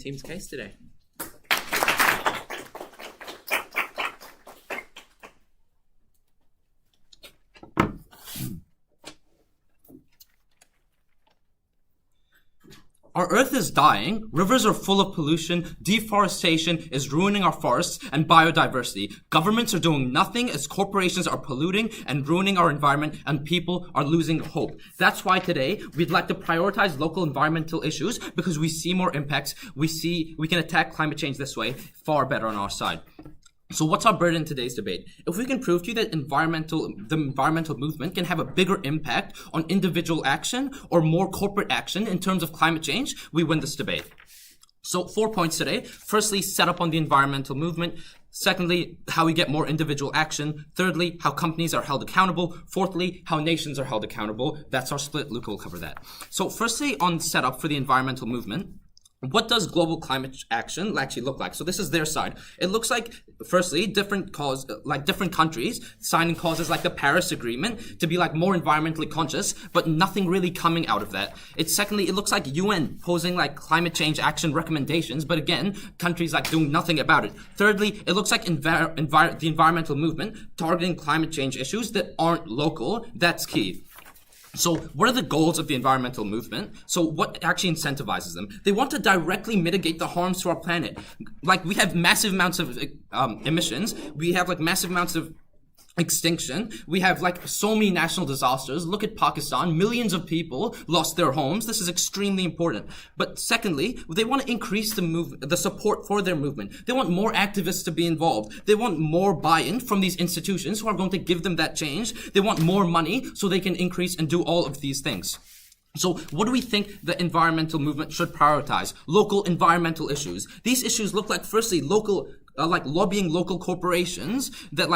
team's case today. Our Earth is dying, rivers are full of pollution, deforestation is ruining our forests and biodiversity. Governments are doing nothing as corporations are polluting and ruining our environment and people are losing hope. That's why today we'd like to prioritize local environmental issues because we see more impacts. We can attack climate change this way far better on our side. So what's our burden in today's debate? If we can prove to you that the environmental movement can have a bigger impact on individual action or more corporate action in terms of climate change, we win this debate. So 4 points today. Firstly, set up on the environmental movement. Secondly, how we get more individual action. Thirdly, how companies are held accountable. Fourthly, how nations are held accountable. That's our split. Luca will cover that. So firstly, on setup for the environmental movement, what does global climate action actually look like? So this is their side. It looks like, firstly, different countries signing causes like the Paris Agreement to be like more environmentally conscious, but nothing really coming out of that. Secondly, it looks like UN posing like climate change action recommendations, but again, countries like doing nothing about it. Thirdly, it looks like the environmental movement targeting climate change issues that aren't local. That's key. So what are the goals of the environmental movement? So what actually incentivizes them? They want to directly mitigate the harms to our planet. Like we have massive amounts of emissions. We have like massive amounts of extinction. We have like so many national disasters. Look at Pakistan. Millions of people lost their homes. This is extremely important. But secondly, they want to increase the support for their movement. They want more activists to be involved. They want more buy-in from these institutions who are going to give them that change. They want more money so they can increase and do all of these things. So what do we think the environmental movement should prioritize? Local environmental issues. These issues look like, firstly, lobbying local corporations that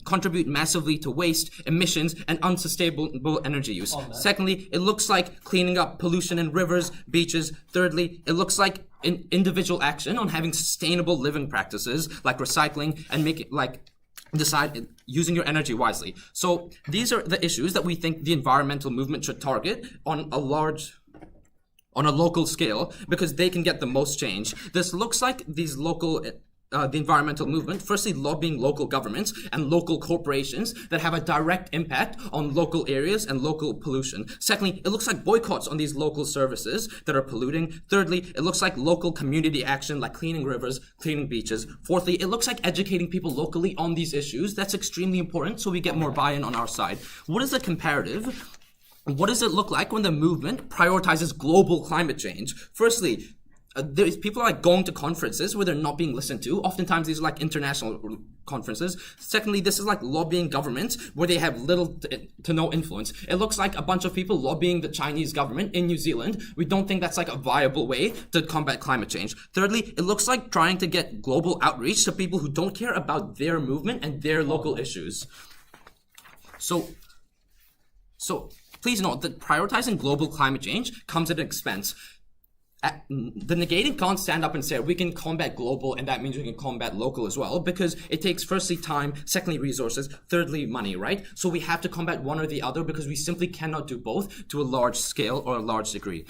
contribute massively to waste, emissions, and unsustainable energy use. Secondly, it looks like cleaning up pollution in rivers, beaches. Thirdly, it looks like individual action on having sustainable living practices like recycling and decide using your energy wisely. So these are the issues that we think the environmental movement should target on a local scale because they can get the most change. This looks like these the environmental movement, firstly lobbying local governments and local corporations that have a direct impact on local areas and local pollution. Secondly, it looks like boycotts on these local services that are polluting. Thirdly, it looks like local community action like cleaning rivers, cleaning beaches. Fourthly, it looks like educating people locally on these issues. That's extremely important so we get more buy-in on our side. What is the comparative? What does it look like when the movement prioritizes global climate change? Firstly, there's people are going to conferences where they're not being listened to. Oftentimes these are international conferences. Secondly, this is lobbying governments where they have little to no influence. It looks like a bunch of people lobbying the Chinese government in New Zealand. We don't think that's a viable way to combat climate change. Thirdly, it looks like trying to get global outreach to people who don't care about their movement and their local issues. So please note that prioritizing global climate change comes at an expense. The negating can't stand up and say we can combat global and that means we can combat local as well because it takes firstly time, secondly resources, thirdly money, right? So we have to combat one or the other because we simply cannot do both to a large scale or a large degree.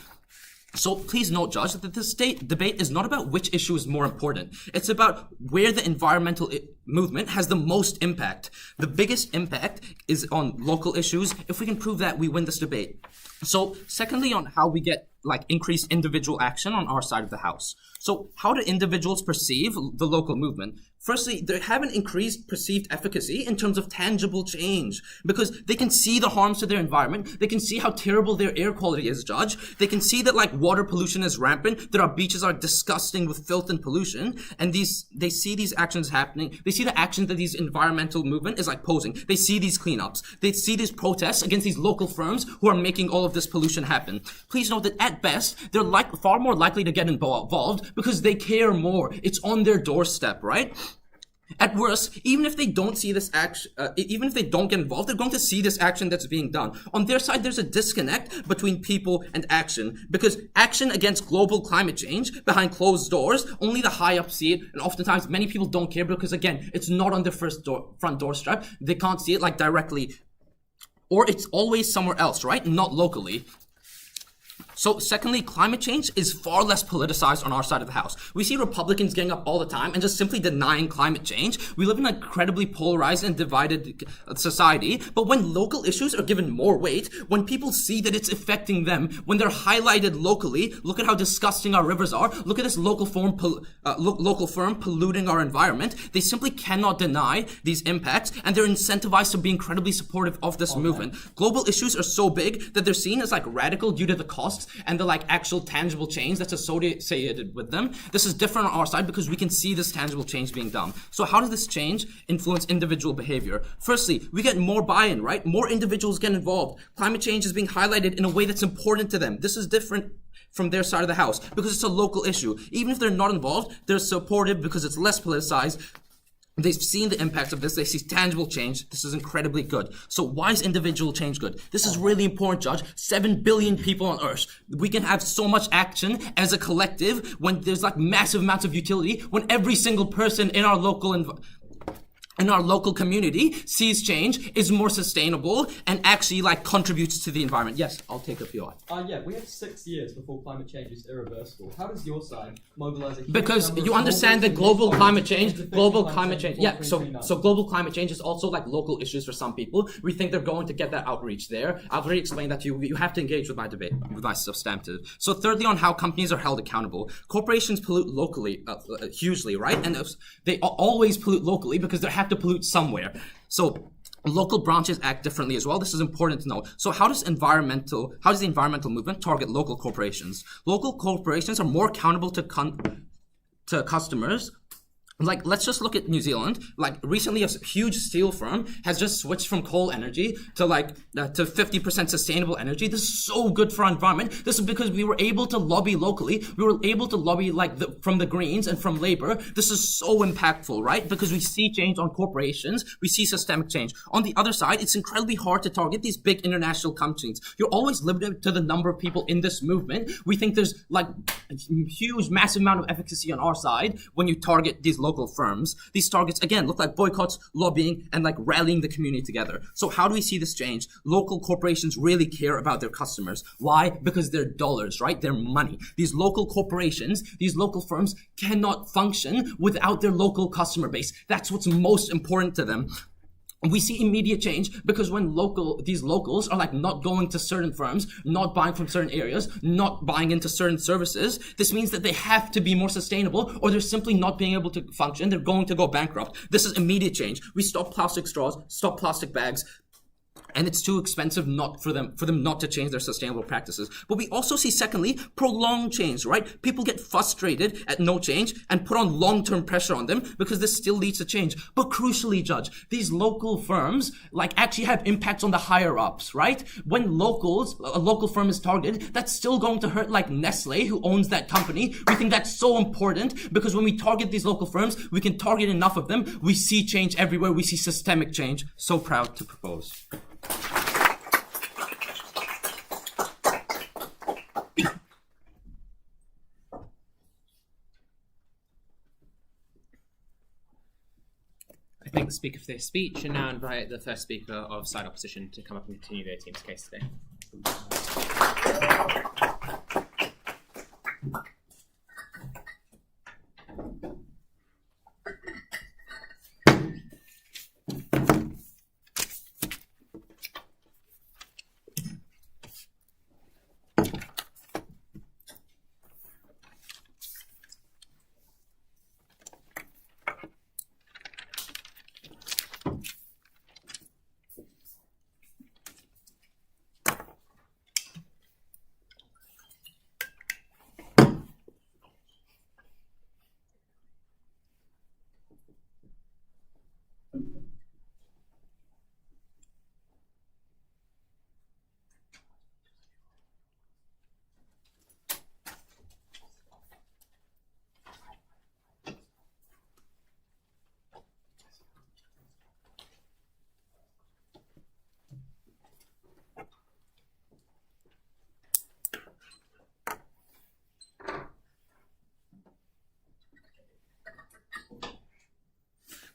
So please note, Judge, that this debate is not about which issue is more important. It's about where the environmental movement has the most impact. The biggest impact is on local issues. If we can prove that, we win this debate. So secondly, on how we get increased individual action on our side of the house. So how do individuals perceive the local movement? Firstly, they have an increased perceived efficacy in terms of tangible change because they can see the harms to their environment. They can see how terrible their air quality is, Judge. They can see that water pollution is rampant, that our beaches are disgusting with filth and pollution, and they see these actions happening. They see the actions that these environmental movement is posing. They see these cleanups. They see these protests against these local firms who are making all of this pollution happen. Please note that at best, they're far more likely to get involved because they care more. It's on their doorstep, right? At worst, even if they don't see this action, even if they don't get involved, they're going to see this action that's being done. On their side, there's a disconnect between people and action because action against global climate change behind closed doors, only the high up see it, and oftentimes many people don't care because again, it's not on their front doorstep. They can't see it directly, or it's always somewhere else, right? Not locally. So secondly, climate change is far less politicized on our side of the house. We see Republicans getting up all the time and just simply denying climate change. We live in an incredibly polarized and divided society, but when local issues are given more weight, when people see that it's affecting them, when they're highlighted locally, look at how disgusting our rivers are, look at this local firm polluting our environment, they simply cannot deny these impacts, and they're incentivized to be incredibly supportive of this movement. Global issues are so big that they're seen as like radical due to the costs and the like actual tangible change that's associated with them. This is different on our side because we can see this tangible change being done. So how does this change influence individual behavior? Firstly, we get more buy-in, right? More individuals get involved. Climate change is being highlighted in a way that's important to them. This is different from their side of the house because it's a local issue. Even if they're not involved, they're supportive because it's less politicized. They've seen the impacts of this. They see tangible change. This is incredibly good. So why is individual change good? This is really important, Judge. 7 billion people on Earth. We can have so much action as a collective when there's like massive amounts of utility, when every single person in our local community sees change, is more sustainable, and actually like contributes to the environment. Yes, I'll take a few. Yeah, we have 6 years before climate change is irreversible. How does your side mobilize a huge because number you of understand that global climate change, yeah, so 2039? global climate change is also like local issues for some people. We think they're going to get that outreach there. I've already explained that to you. You have to engage with my debate, with my substantive. So thirdly, on how companies are held accountable. Corporations pollute locally, hugely, right? And they always pollute locally because they have to pollute somewhere. So local branches act differently as well. This is important to know. So how does the environmental movement target local corporations? Local corporations are more accountable to customers. Like, let's just look at New Zealand. Like, recently a huge steel firm has just switched from coal energy to 50% sustainable energy. This is so good for our environment. This is because we were able to lobby locally. We were able to lobby from the Greens and from Labour. This is so impactful, right? Because we see change on corporations. We see systemic change. On the other side, it's incredibly hard to target these big international companies. You're always limited to the number of people in this movement. We think there's like a huge, massive amount of efficacy on our side when you target these local firms. These targets, again, look like boycotts, lobbying, and like rallying the community together. So how do we see this change? Local corporations really care about their customers. Why? Because they're dollars, right? They're money. These local corporations, these local firms cannot function without their local customer base. That's what's most important to them. We see immediate change because when these locals are like not going to certain firms, not buying from certain areas, not buying into certain services, this means that they have to be more sustainable or they're simply not being able to function. They're going to go bankrupt. This is immediate change. We stop plastic straws, stop plastic bags, and it's too expensive for them not to change their sustainable practices. But we also see, secondly, prolonged change, right? People get frustrated at no change and put on long-term pressure on them because this still leads to change. But crucially, Judge, these local firms like actually have impacts on the higher-ups, right? When a local firm is targeted, that's still going to hurt like Nestle, who owns that company. We think that's so important because when we target these local firms, we can target enough of them. We see change everywhere. We see systemic change. So proud to propose. I thank the speaker for their speech and now invite the first speaker of side opposition to come up and continue their team's case today.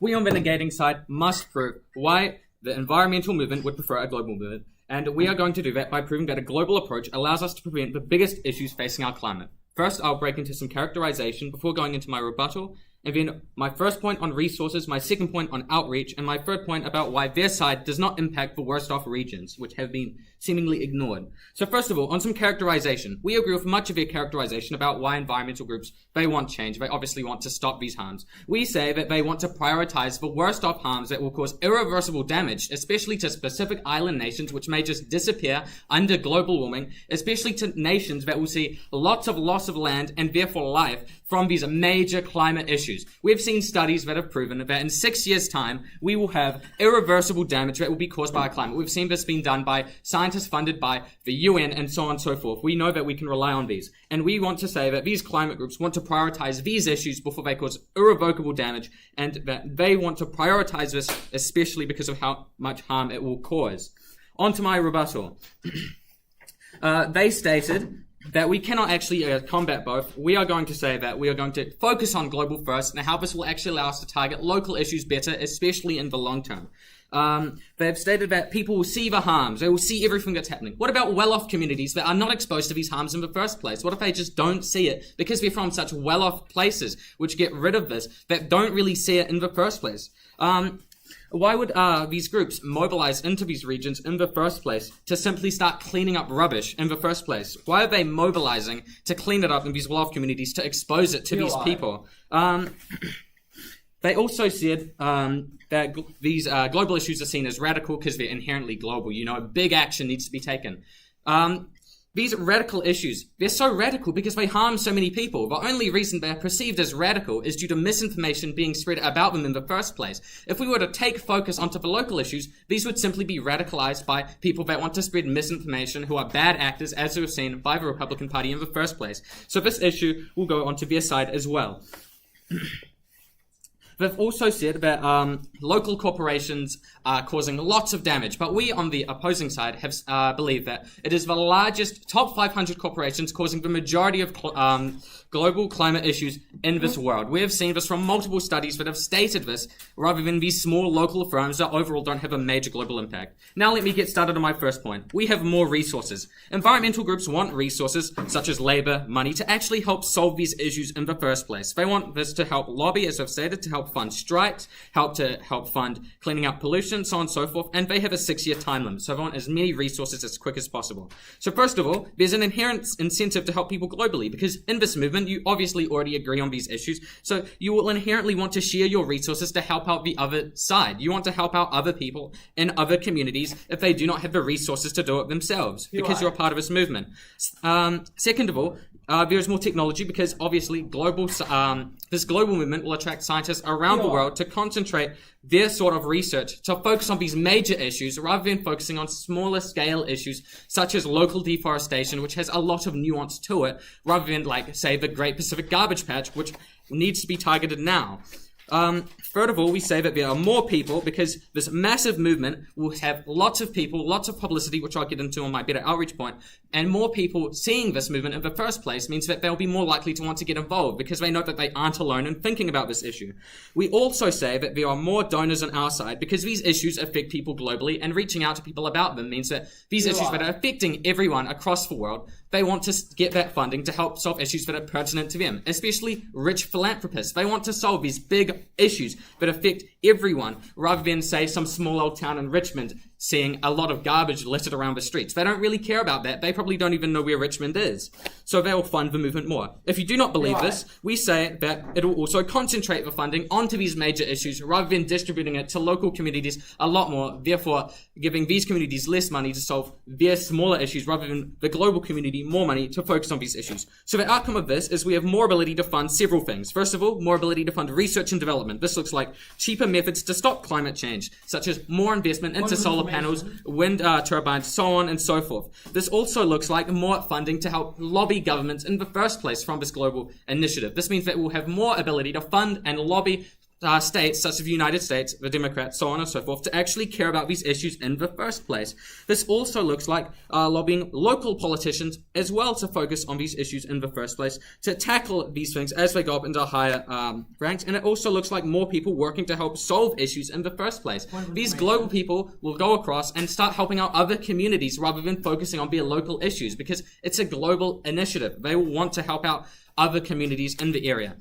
We on the negating side must prove why the environmental movement would prefer a global movement. And we are going to do that by proving that a global approach allows us to prevent the biggest issues facing our climate. First, I'll break into some characterization before going into my rebuttal, and then my first point on resources, my second point on outreach, and my third point about why their side does not impact the worst off regions, which have been seemingly ignored. So first of all, on some characterization, we agree with much of their characterization about why environmental groups, they want change. They obviously want to stop these harms. We say that they want to prioritize the worst off harms that will cause irreversible damage, especially to specific island nations which may just disappear under global warming, especially to nations that will see lots of loss of land and therefore life from these major climate issues. We've seen studies that have proven that in 6 years' time, we will have irreversible damage that will be caused by our climate. We've seen this being done by scientists funded by the UN and so on and so forth. We know that we can rely on these. And we want to say that these climate groups want to prioritize these issues before they cause irrevocable damage, and that they want to prioritize this especially because of how much harm it will cause. On to my rebuttal. They stated that we cannot actually combat both. We are going to say that we are going to focus on global first and how this will actually allow us to target local issues better, especially in the long term. They've stated that people will see the harms. They will see everything that's happening. What about well-off communities that are not exposed to these harms in the first place? What if they just don't see it because they're from such well-off places which get rid of this, that don't really see it in the first place? Why would these groups mobilize into these regions in the first place to simply start cleaning up rubbish in the first place? Why are they mobilizing to clean it up in these well-off communities to expose it to these people? They also said that these global issues are seen as radical because they're inherently global. You know, big action needs to be taken. These radical issues, they're so radical because they harm so many people. The only reason they're perceived as radical is due to misinformation being spread about them in the first place. If we were to take focus onto the local issues, these would simply be radicalized by people that want to spread misinformation, who are bad actors, as we've seen by the Republican Party in the first place. So this issue will go onto their side as well. They've also said that local corporations are causing lots of damage, but we on the opposing side have believe that it is the largest top 500 corporations causing the majority of global climate issues in this world. We have seen this from multiple studies that have stated this, rather than these small local firms that overall don't have a major global impact. Now let me get started on my first point. We have more resources. Environmental groups want resources, such as labor, money, to actually help solve these issues in the first place. They want this to help lobby, as I've stated, to help fund strikes, help fund cleaning up pollution, so on and so forth, and they have a 6-year time limit, so they want as many resources as quick as possible. So first of all, there's an inherent incentive to help people globally, because in this movement, you obviously already agree on these issues, so you will inherently want to share your resources to help out the other side. You want to help out other people in other communities if they do not have the resources to do it themselves, because you're a part of this movement. Second of all, there is more technology, because obviously this global movement will attract scientists around the world to concentrate their sort of research to focus on these major issues rather than focusing on smaller scale issues such as local deforestation, which has a lot of nuance to it, rather than, like, say, the Great Pacific Garbage Patch, which needs to be targeted now. Third of all, we say that there are more people, because this massive movement will have lots of people, lots of publicity, which I'll get into on my better outreach point, and more people seeing this movement in the first place means that they'll be more likely to want to get involved, because they know that they aren't alone in thinking about this issue. We also say that there are more donors on our side, because these issues affect people globally, and reaching out to people about them means that these issues that are affecting everyone across the world, they want to get that funding to help solve issues that are pertinent to them, especially rich philanthropists. They want to solve these big issues that affect everyone, rather than, say, some small old town in Richmond seeing a lot of garbage littered around the streets. They don't really care about that. They probably don't even know where Richmond is. So they will fund the movement more. If you do not believe this, we say that it will also concentrate the funding onto these major issues rather than distributing it to local communities a lot more, therefore giving these communities less money to solve their smaller issues rather than the global community more money to focus on these issues. So the outcome of this is we have more ability to fund several things. First of all, more ability to fund research and development. This looks like cheaper methods to stop climate change, such as more investment into solar panels, wind turbines, so on and so forth. This also looks like more funding to help lobby governments in the first place from this global initiative. This means that we'll have more ability to fund and lobby states, such as the United States, the Democrats, so on and so forth, to actually care about these issues in the first place. This also looks like lobbying local politicians as well to focus on these issues in the first place, to tackle these things as they go up into higher ranks. And it also looks like more people working to help solve issues in the first place. These global people will go across and start helping out other communities rather than focusing on their local issues, because it's a global initiative. They will want to help out other communities in the area.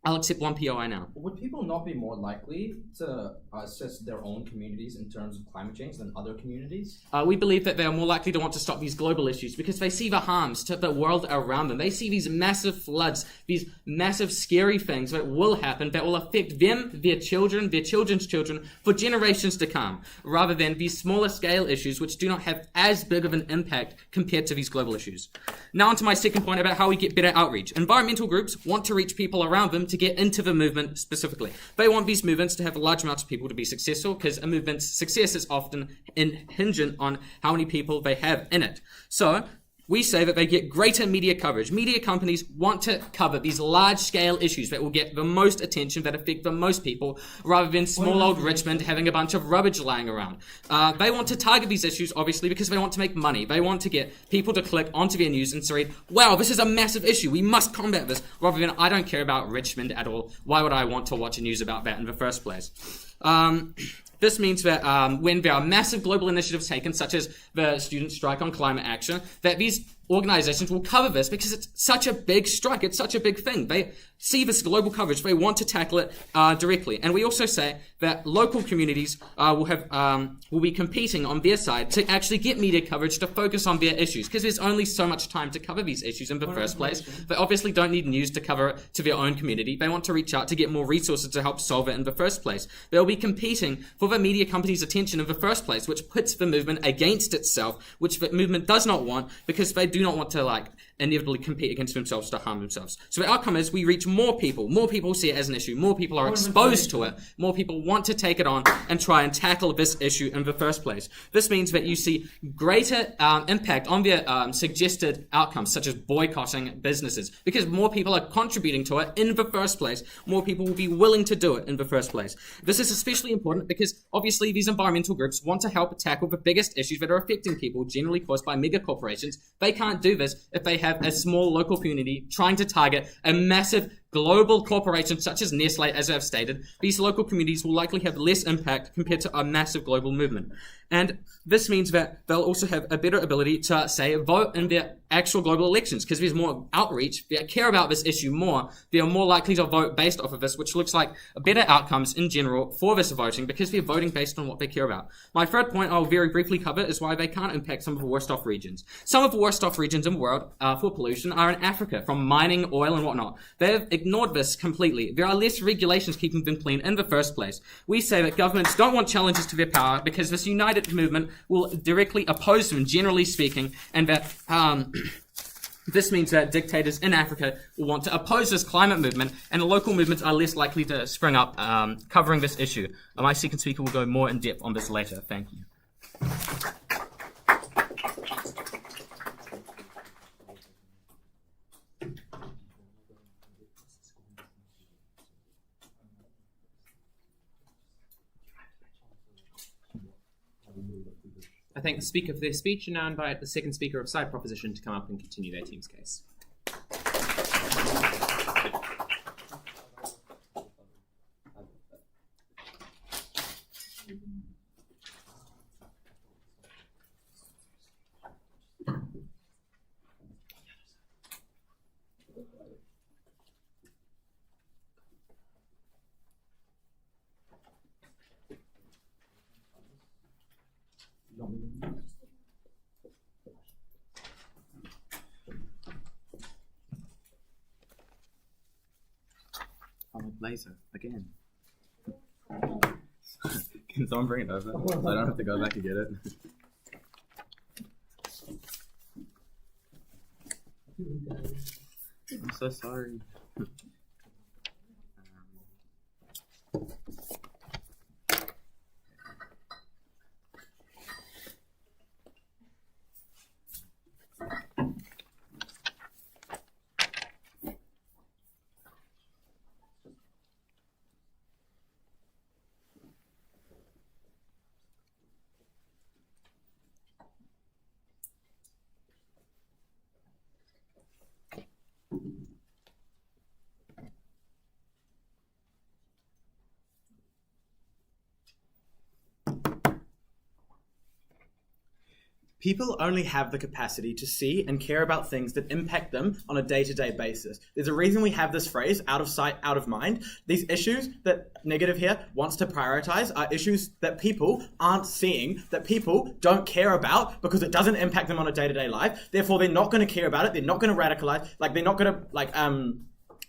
I'll accept one POI now. Would people not be more likely to assess their own communities in terms of climate change than other communities? We believe that they are more likely to want to stop these global issues because they see the harms to the world around them. They see these massive floods, these massive scary things that will happen that will affect them, their children, their children's children for generations to come, rather than these smaller scale issues which do not have as big of an impact compared to these global issues. Now onto my second point about how we get better outreach. Environmental groups want to reach people around them to get into the movement specifically. They want these movements to have large amounts of people to be successful, because a movement's success is often hingent on how many people they have in it. So we say that they get greater media coverage. Media companies want to cover these large-scale issues that will get the most attention, that affect the most people, rather than small old Richmond having a bunch of rubbish lying around. They want to target these issues, obviously, because they want to make money. They want to get people to click onto their news and say, wow, this is a massive issue, we must combat this, rather than, I don't care about Richmond at all, why would I want to watch news about that in the first place? This means that when there are massive global initiatives taken, such as the student strike on climate action, that these organizations will cover this because it's such a big strike, it's such a big thing. They see this global coverage, they want to tackle it directly. And we also say that local communities will be competing on their side to actually get media coverage to focus on their issues, because there's only so much time to cover these issues in the first place. They obviously don't need news to cover it to their own community. They want to reach out to get more resources to help solve it in the first place. They'll be competing for the media companies' attention in the first place, which puts the movement against itself, which the movement does not want, because they do not want to inevitably compete against themselves to harm themselves. So the outcome is we reach more people see it as an issue, more people are exposed to it, more people want to take it on and try and tackle this issue in the first place. This means that you see greater impact on their suggested outcomes, such as boycotting businesses, because more people are contributing to it in the first place, more people will be willing to do it in the first place. This is especially important because obviously these environmental groups want to help tackle the biggest issues that are affecting people, generally caused by mega corporations. They can't do this if they have a small local community trying to target a massive global corporation such as Nestle, as I've stated. These local communities will likely have less impact compared to a massive global movement. And this means that they'll also have a better ability to, say, vote in their actual global elections, because there's more outreach, they care about this issue more, they are more likely to vote based off of this, which looks like better outcomes in general for this voting, because they're voting based on what they care about. My third point I'll very briefly cover is why they can't impact some of the worst off regions. Some of the worst off regions in the world for pollution are in Africa, from mining, oil and whatnot. They've ignored this completely. There are less regulations keeping them clean in the first place. We say that governments don't want challenges to their power because this united movement will directly oppose them, generally speaking, and that this means that dictators in Africa will want to oppose this climate movement, and the local movements are less likely to spring up covering this issue. My second speaker will go more in depth on this later. Thank you. I thank the speaker for their speech and now invite the second speaker of side proposition to come up and continue their team's case. Laser again. Can someone bring it over so I don't have to go back and get it? I'm so sorry. People only have the capacity to see and care about things that impact them on a day-to-day basis. There's a reason we have this phrase, out of sight, out of mind. These issues that Negative here wants to prioritize are issues that people aren't seeing, that people don't care about because it doesn't impact them on a day-to-day life. Therefore, they're not going to care about it. They're not going to radicalize. Like, they're not going to,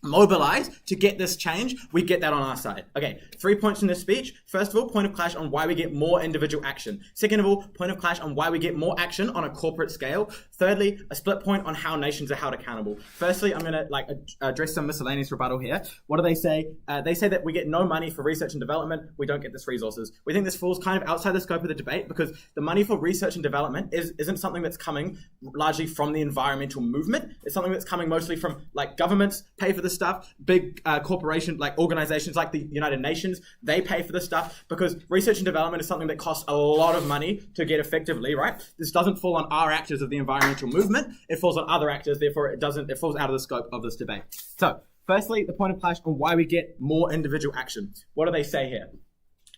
mobilize to get this change. We get that on our side. Okay, 3 points in this speech. First of all, point of clash on why we get more individual action. Second of all, point of clash on why we get more action on a corporate scale. Thirdly, a split point on how nations are held accountable. Firstly, I'm going to address some miscellaneous rebuttal here. What do they say? They say that we get no money for research and development. We don't get this resources. We think this falls kind of outside the scope of the debate because the money for research and development isn't something that's coming largely from the environmental movement. It's something that's coming mostly from governments pay for this stuff, big corporation organizations like the United Nations, they pay for this stuff because research and development is something that costs a lot of money to get effectively, right? This doesn't fall on our actors of the environmental movement, it falls on other actors, therefore it falls out of the scope of this debate. So, firstly, the point of clash on why we get more individual action. What do they say here?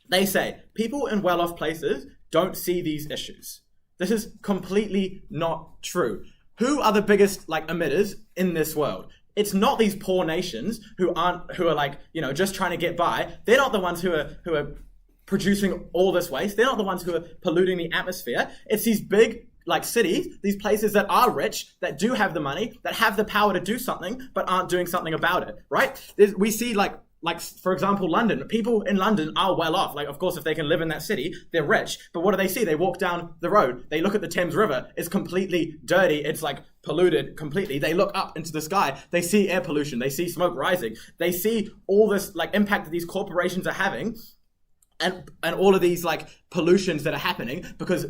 They say, people in well-off places don't see these issues. This is completely not true. Who are the biggest emitters in this world? It's not these poor nations who are just trying to get by. They're not the ones who are producing all this waste. They're not the ones who are polluting the atmosphere. It's these big cities, these places that are rich, that do have the money, that have the power to do something, but aren't doing something about it, right? We see for example, London. People in London are well off. Of course, if they can live in that city, they're rich. But what do they see? They walk down the road. They look at the Thames River. It's completely dirty. It's polluted completely. They look up into the sky. They see air pollution. They see smoke rising. They see all this impact that these corporations are having, and all of these pollutions that are happening because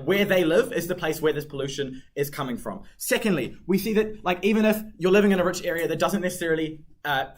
where they live is the place where this pollution is coming from. Secondly, we see that even if you're living in a rich area that doesn't necessarily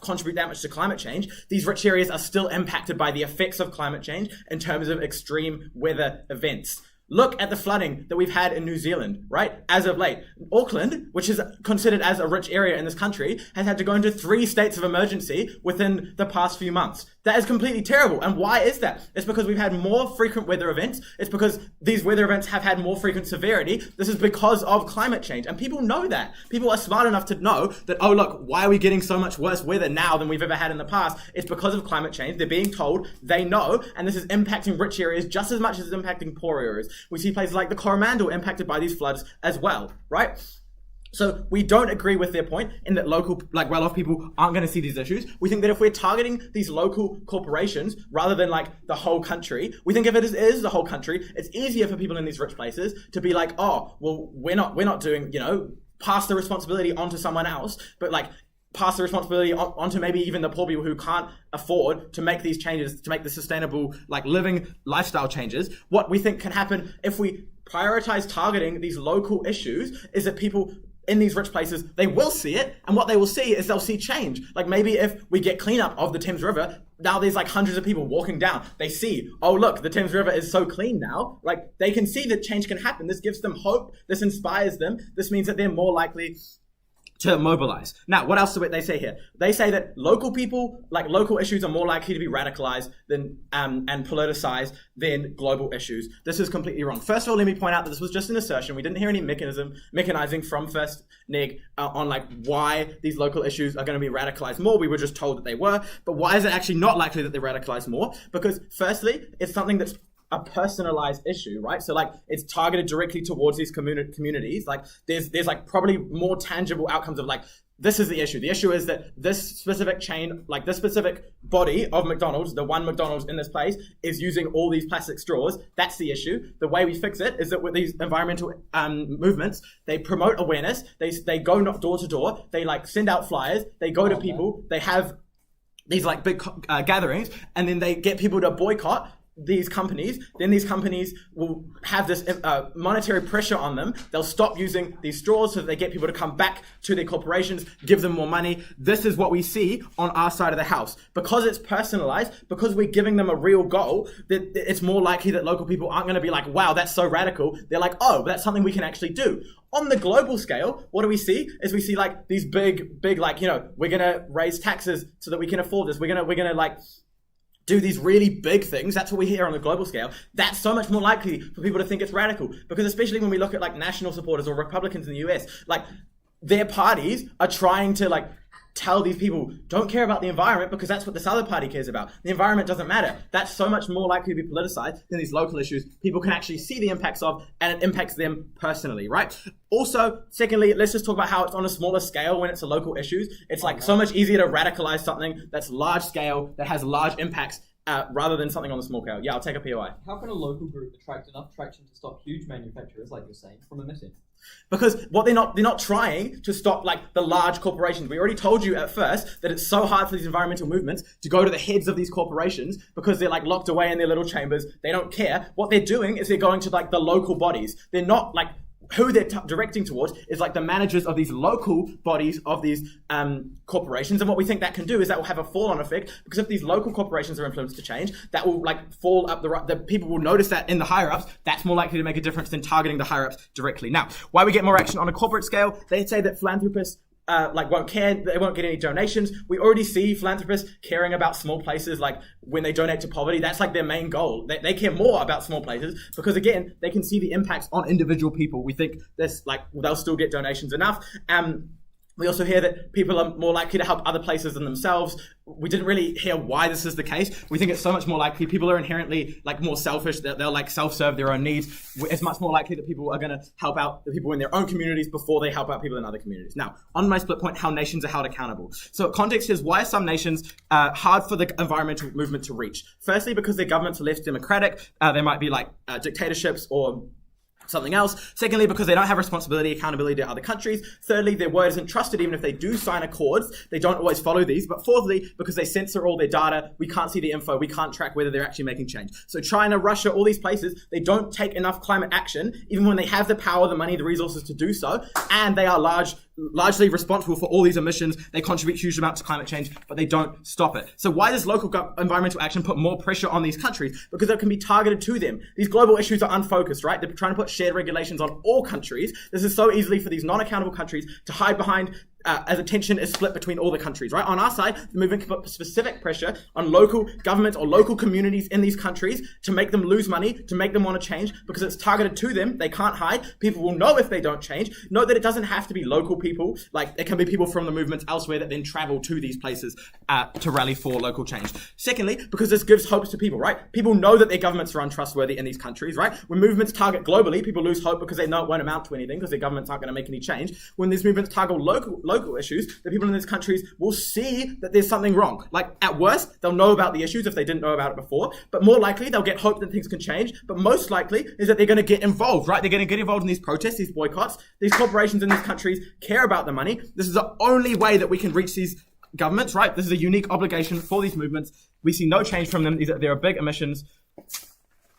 contribute that much to climate change, these rich areas are still impacted by the effects of climate change in terms of extreme weather events. Look at the flooding that we've had in New Zealand, right? As of late. Auckland, which is considered as a rich area in this country, has had to go into 3 states of emergency within the past few months. That is completely terrible. And why is that? It's because we've had more frequent weather events. It's because these weather events have had more frequent severity. This is because of climate change. And people know that. People are smart enough to know that, oh, look, why are we getting so much worse weather now than we've ever had in the past? It's because of climate change. They're being told, they know, and this is impacting rich areas just as much as it's impacting poor areas. We see places like the Coromandel impacted by these floods as well, right? So we don't agree with their point in that local, well-off people aren't going to see these issues. We think that if we're targeting these local corporations rather than the whole country, we think if it is the whole country, it's easier for people in these rich places to be oh, well, we're not doing, pass the responsibility onto someone else, but pass the responsibility onto maybe even the poor people who can't afford to make these changes, to make the sustainable living lifestyle changes. What we think can happen if we prioritize targeting these local issues is that people in these rich places, they will see it, and what they will see is they'll see change. Maybe if we get cleanup of the Thames River, now there's hundreds of people walking down. They see, oh look, the Thames River is so clean now. They can see that change can happen. This gives them hope. This inspires them. This means that they're more likely to mobilize. Now, what else do they say here? They say that local people, local issues are more likely to be radicalized than and politicized than global issues. This is completely wrong. First of all, let me point out that this was just an assertion. We didn't hear any mechanizing from First Neg on why these local issues are going to be radicalized more. We were just told that they were, but why is it actually not likely that they're radicalized more? Because firstly, it's something that's a personalized issue, right? So it's targeted directly towards these communities. There's probably more tangible outcomes of this is the issue. The issue is that this specific chain, this specific body of McDonald's, the one McDonald's in this place, is using all these plastic straws. That's the issue. The way we fix it is that with these environmental movements, they promote awareness. They go door to door. They send out flyers. They go to people. They have these big gatherings, and then they get people to boycott these companies. Then these companies will have this monetary pressure on them. They'll stop using these straws so that they get people to come back to their corporations, give them more money. This is what we see on our side of the house. Because it's personalized, because we're giving them a real goal, that it's more likely that local people aren't going to be wow, that's so radical. They're oh, that's something we can actually do. On the global scale, what do we see? Is we see these big, we're going to raise taxes so that we can afford this. We're going to do these really big things, that's what we hear on the global scale, that's so much more likely for people to think it's radical. Because especially when we look at like national supporters or Republicans in the US, like their parties are trying to like tell these people, don't care about the environment because that's what this other party cares about. The environment doesn't matter. That's so much more likely to be politicized than these local issues people can actually see the impacts of, and it impacts them personally, right? Also, secondly, let's just talk about how it's on a smaller scale when it's a local issues. It's like so much easier to radicalize something that's large scale, that has large impacts, rather than something on the small scale. Yeah, I'll take a POI. How can a local group attract enough traction to stop huge manufacturers, like you're saying, from emitting? Because what they're not trying to stop like the large corporations. We already told you at first that it's so hard for these environmental movements to go to the heads of these corporations because they're like locked away in their little chambers. They don't care. What they're doing is they're going to like the local bodies. They're not like who they're directing towards is like the managers of these local bodies of these corporations. And what we think that can do is that will have a fall-on effect, because if these local corporations are influenced to change, that will like fall up the people will notice that in the higher-ups. That's more likely to make a difference than targeting the higher-ups directly. Now, why we get more action on a corporate scale, they say that philanthropists won't care, they won't get any donations. We already see philanthropists caring about small places, like when they donate to poverty, that's like their main goal. They care more about small places because again, they can see the impacts on individual people. We think this like they'll still get donations enough. We also hear that people are more likely to help other places than themselves. We didn't really hear why this is the case. We think it's so much more likely people are inherently like more selfish, that they'll like self-serve their own needs. It's much more likely that people are going to help out the people in their own communities before they help out people in other communities. Now, on my split point, how nations are held accountable. So context is why are some nations hard for the environmental movement to reach? Firstly, because their governments are less democratic. They might be like dictatorships or something else. Secondly, because they don't have responsibility, accountability to other countries. Thirdly, their word isn't trusted. Even if they do sign accords, they don't always follow these. But fourthly, because they censor all their data, we can't see the info, we can't track whether they're actually making change. So China, Russia, all these places, they don't take enough climate action, even when they have the power, the money, the resources to do so, and they are largely responsible for all these emissions. They contribute huge amounts to climate change, but they don't stop it. So why does local environmental action put more pressure on these countries? Because it can be targeted to them. These global issues are unfocused, right? They're trying to put shared regulations on all countries. This is so easily for these non-accountable countries to hide behind as attention is split between all the countries, right? On our side, the movement can put specific pressure on local governments or local communities in these countries to make them lose money, to make them want to change, because it's targeted to them. They can't hide. People will know if they don't change. Note that it doesn't have to be local people. Like, it can be people from the movements elsewhere that then travel to these places to rally for local change. Secondly, because this gives hopes to people, right? People know that their governments are untrustworthy in these countries, right? When movements target globally, people lose hope because they know it won't amount to anything because their governments aren't going to make any change. When these movements target local issues, the people in these countries will see that there's something wrong. Like, at worst, they'll know about the issues if they didn't know about it before, but more likely they'll get hope that things can change. But most likely is that they're going to get involved, right? They're going to get involved in these protests, these boycotts. These corporations in these countries care about the money. This is the only way that we can reach these governments, right? This is a unique obligation for these movements. We see no change from them. There are big emissions.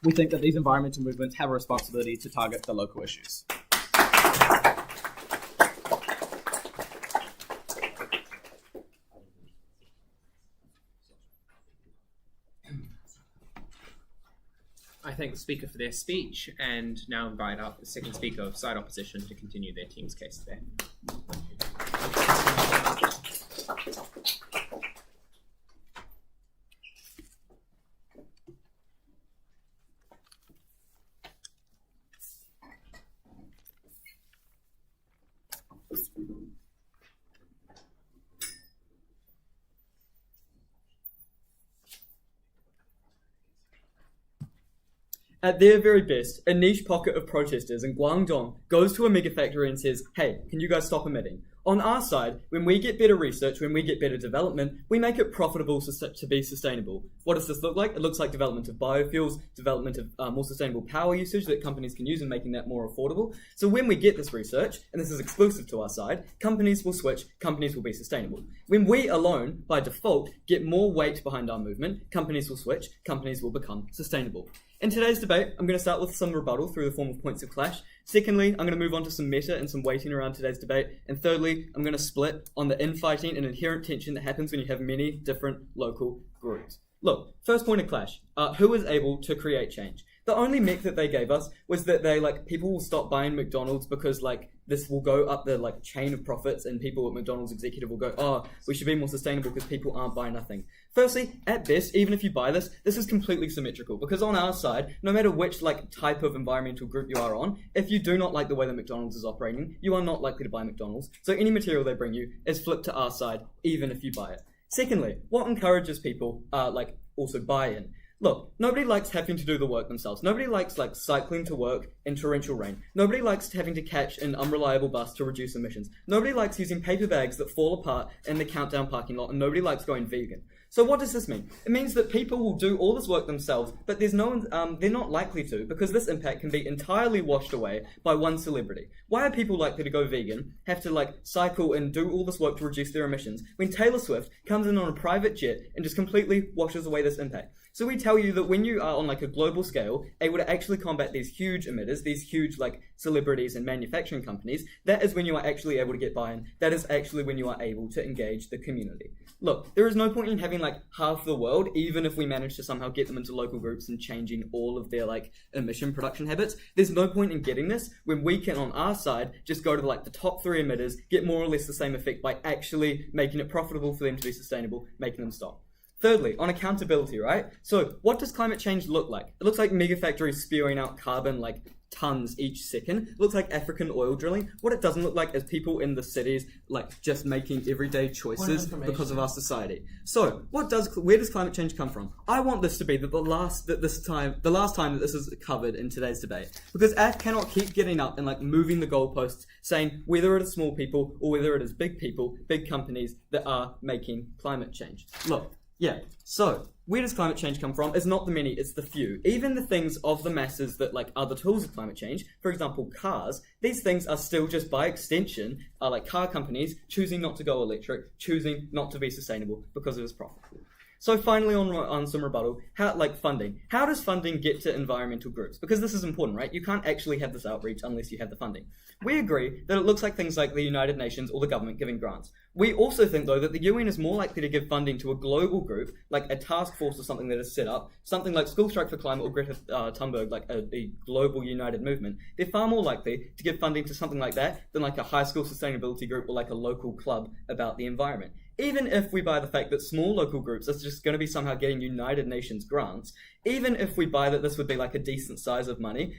We think that these environmental movements have a responsibility to target the local issues. I thank the speaker for their speech and now invite up the second speaker of side opposition to continue their team's case today. At their very best, a niche pocket of protesters in Guangdong goes to a mega factory and says, hey, can you guys stop emitting? On our side, when we get better research, when we get better development, we make it profitable to be sustainable. What does this look like? It looks like development of biofuels, development of more sustainable power usage that companies can use and making that more affordable. So when we get this research, and this is exclusive to our side, companies will switch, companies will be sustainable. When we alone, by default, get more weight behind our movement, companies will switch, companies will become sustainable. In today's debate, I'm going to start with some rebuttal through the form of points of clash. Secondly, I'm going to move on to some meta and some weighting around today's debate. And thirdly, I'm going to split on the infighting and inherent tension that happens when you have many different local groups. Look, first point of clash. Who is able to create change? The only mech that they gave us was that they people will stop buying McDonald's because this will go up the chain of profits, and people at McDonald's executive will go, oh, we should be more sustainable because people aren't buying nothing. Firstly, at best, even if you buy this is completely symmetrical, because on our side, no matter which type of environmental group you are on, if you do not like the way that McDonald's is operating, you are not likely to buy McDonald's. So any material they bring you is flipped to our side, even if you buy it. Secondly, what encourages people also buy in? Look, nobody likes having to do the work themselves. Nobody likes cycling to work in torrential rain. Nobody likes having to catch an unreliable bus to reduce emissions. Nobody likes using paper bags that fall apart in the Countdown parking lot, and nobody likes going vegan. So what does this mean? It means that people will do all this work themselves, but there's no one, they're not likely to, because this impact can be entirely washed away by one celebrity. Why are people likely to go vegan, have to cycle and do all this work to reduce their emissions, when Taylor Swift comes in on a private jet and just completely washes away this impact? So we tell you that when you are on a global scale, able to actually combat these huge emitters, these huge celebrities and manufacturing companies, that is when you are actually able to get buy-in. That is actually when you are able to engage the community. Look, there is no point in having half the world, even if we manage to somehow get them into local groups and changing all of their emission production habits. There's no point in getting this when we can on our side just go to the top 3 emitters, get more or less the same effect by actually making it profitable for them to be sustainable, making them stop. Thirdly, on accountability, right? So what does climate change look like? It looks like mega factories spewing out carbon tons each second. It looks like African oil drilling. What it doesn't look like is people in the cities just making everyday choices because of our society. So where does climate change come from? I want this to be the last time that this is covered in today's debate, because AF cannot keep getting up and moving the goalposts, saying whether it is small people or whether it is big people, big companies that are making climate change. Look. Yeah, so where does climate change come from? It's not the many, it's the few. Even the things of the masses that are the tools of climate change, for example cars, these things are still just by extension are car companies choosing not to go electric, choosing not to be sustainable because it is profitable. So finally, on some rebuttal, funding. How does funding get to environmental groups? Because this is important, right? You can't actually have this outreach unless you have the funding. We agree that it looks like things like the United Nations or the government giving grants. We also think, though, that the UN is more likely to give funding to a global group, like a task force or something that is set up, something like School Strike for Climate or Greta Thunberg, a global united movement. They're far more likely to give funding to something like that than a high school sustainability group or a local club about the environment. Even if we buy the fact that small local groups are just going to be somehow getting United Nations grants, even if we buy that this would be a decent size of money,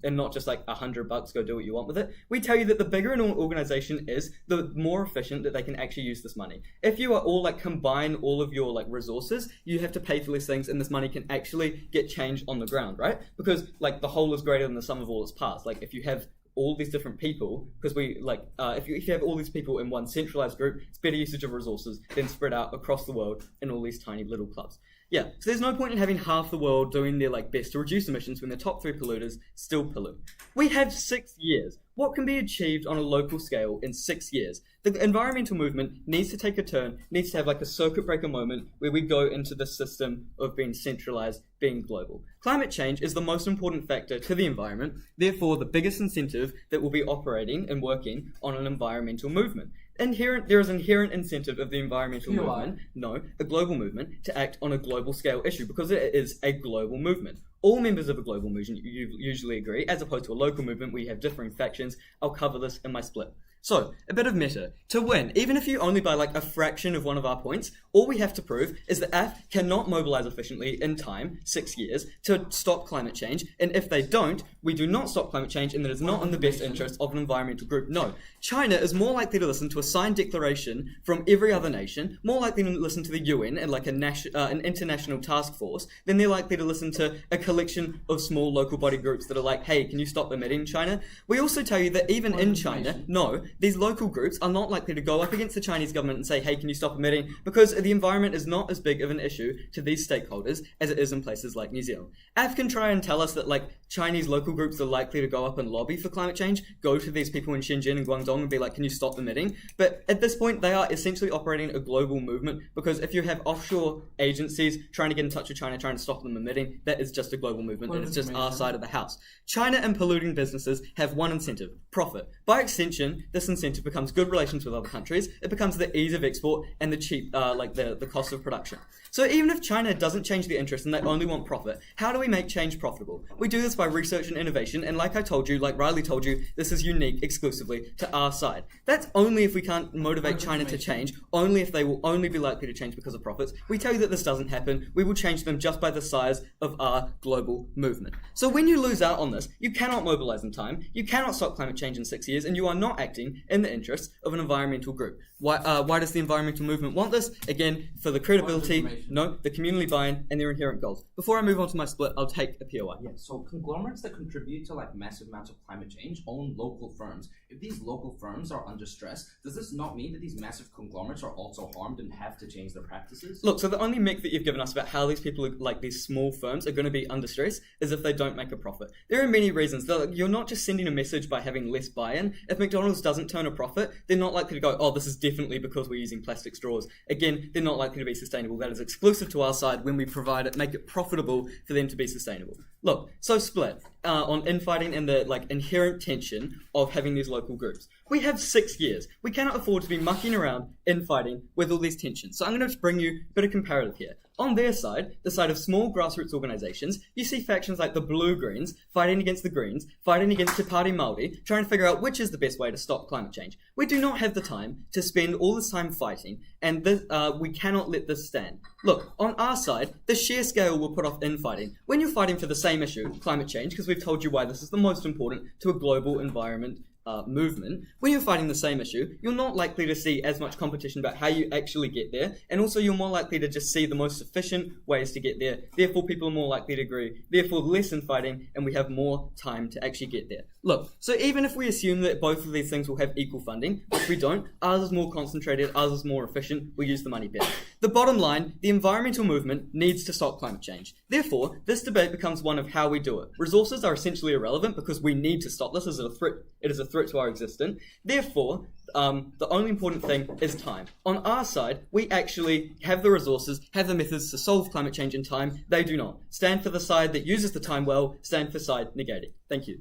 and not just $100, go do what you want with it, we tell you that the bigger an organization is, the more efficient that they can actually use this money. If you are all combine all of your resources, you have to pay for less things, and this money can actually get changed on the ground, right? Because the whole is greater than the sum of all its parts. If you have all these different people, because if you have all these people in one centralized group, it's better usage of resources than spread out across the world in all these tiny little clubs. Yeah, so there's no point in having half the world doing their best to reduce emissions when the top 3 polluters still pollute. We have 6 years. What can be achieved on a local scale in 6 years? The environmental movement needs to take a turn, needs to have a circuit breaker moment where we go into the system of being centralized, being global. Climate change is the most important factor to the environment, therefore the biggest incentive that will be operating and working on an environmental movement. There is inherent incentive of the environmental movement, a global movement, to act on a global scale issue because it is a global movement. All members of a global movement usually agree, as opposed to a local movement where you have differing factions. I'll cover this in my split. So, a bit of meta. To win, even if you only buy a fraction of one of our points, all we have to prove is that AF cannot mobilize efficiently in time, 6 years, to stop climate change, and if they don't, we do not stop climate change, and that is not in the best interest of an environmental group. No. China is more likely to listen to a signed declaration from every other nation, more likely to listen to the UN and an international task force, than they're likely to listen to a collection of small local body groups that are hey, can you stop emitting, China? We also tell you that even in China, these local groups are not likely to go up against the Chinese government and say, hey, can you stop emitting? Because the environment is not as big of an issue to these stakeholders as it is in places like New Zealand. AF can try and tell us that Chinese local groups are likely to go up and lobby for climate change, go to these people in Shenzhen and Guangdong and be can you stop emitting? But at this point, they are essentially operating a global movement, because if you have offshore agencies trying to get in touch with China, trying to stop them emitting, that is just a global movement, and it's just our side of the house. China and polluting businesses have one incentive: profit. By extension, this incentive becomes good relations with other countries, it becomes the ease of export and the cheap, the cost of production. So even if China doesn't change their interest and they only want profit, how do we make change profitable? We do this by research and innovation, and like I told you, like Riley told you, this is unique exclusively to our side. That's only if we can't motivate China to change, only if they will only be likely to change because of profits. We tell you that this doesn't happen, we will change them just by the size of our global movement. So when you lose out on this, you cannot mobilize in time, you cannot stop climate change in 6 years, and you are not acting in the interests of an environmental group. Why does the environmental movement want this? Again, for the credibility, no, the community buy-in, and their inherent goals. Before I move on to my split, I'll take a POI. Yeah, so conglomerates that contribute to like massive amounts of climate change own local firms. If these local firms are under stress, does this not mean that these massive conglomerates are also harmed and have to change their practices? Look, so the only myth that you've given us about how these people, like these small firms, are going to be under stress is if they don't make a profit. There are many reasons. You're not just sending a message by having less buy-in. If McDonald's doesn't turn a profit, they're not likely to go, oh, this is definitely because we're using plastic straws. Again, they're not likely to be sustainable. That is exclusive to our side when we provide it, make it profitable for them to be sustainable. Look, so split on infighting and the inherent tension of having these local groups. We have 6 years. We cannot afford to be mucking around infighting with all these tensions. So I'm going to bring you a bit of comparative here. On their side, the side of small grassroots organisations, you see factions like the Blue-Greens fighting against the Greens, fighting against Te Pāti Māori, trying to figure out which is the best way to stop climate change. We do not have the time to spend all this time fighting, and we cannot let this stand. Look, on our side, the sheer scale will put off infighting. When you're fighting for the same issue, climate change, because we've told you why this is the most important to a global environment movement, when you're fighting the same issue, you're not likely to see as much competition about how you actually get there, and also you're more likely to just see the most efficient ways to get there. Therefore, people are more likely to agree. Therefore, less infighting, and we have more time to actually get there. Look, so even if we assume that both of these things will have equal funding, which we don't, ours is more concentrated, ours is more efficient, we use the money better. The bottom line, the environmental movement needs to stop climate change. Therefore, this debate becomes one of how we do it. Resources are essentially irrelevant because we need to stop this as a threat. It is a threat to our existence. Therefore, the only important thing is time. On our side, we actually have the resources, have the methods to solve climate change in time. They do not. Stand for the side that uses the time well, stand for side negating. Thank you.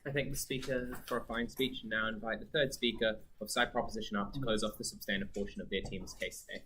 I thank the speaker for a fine speech and now invite the third speaker of side proposition up to close off the substantive portion of their team's case today.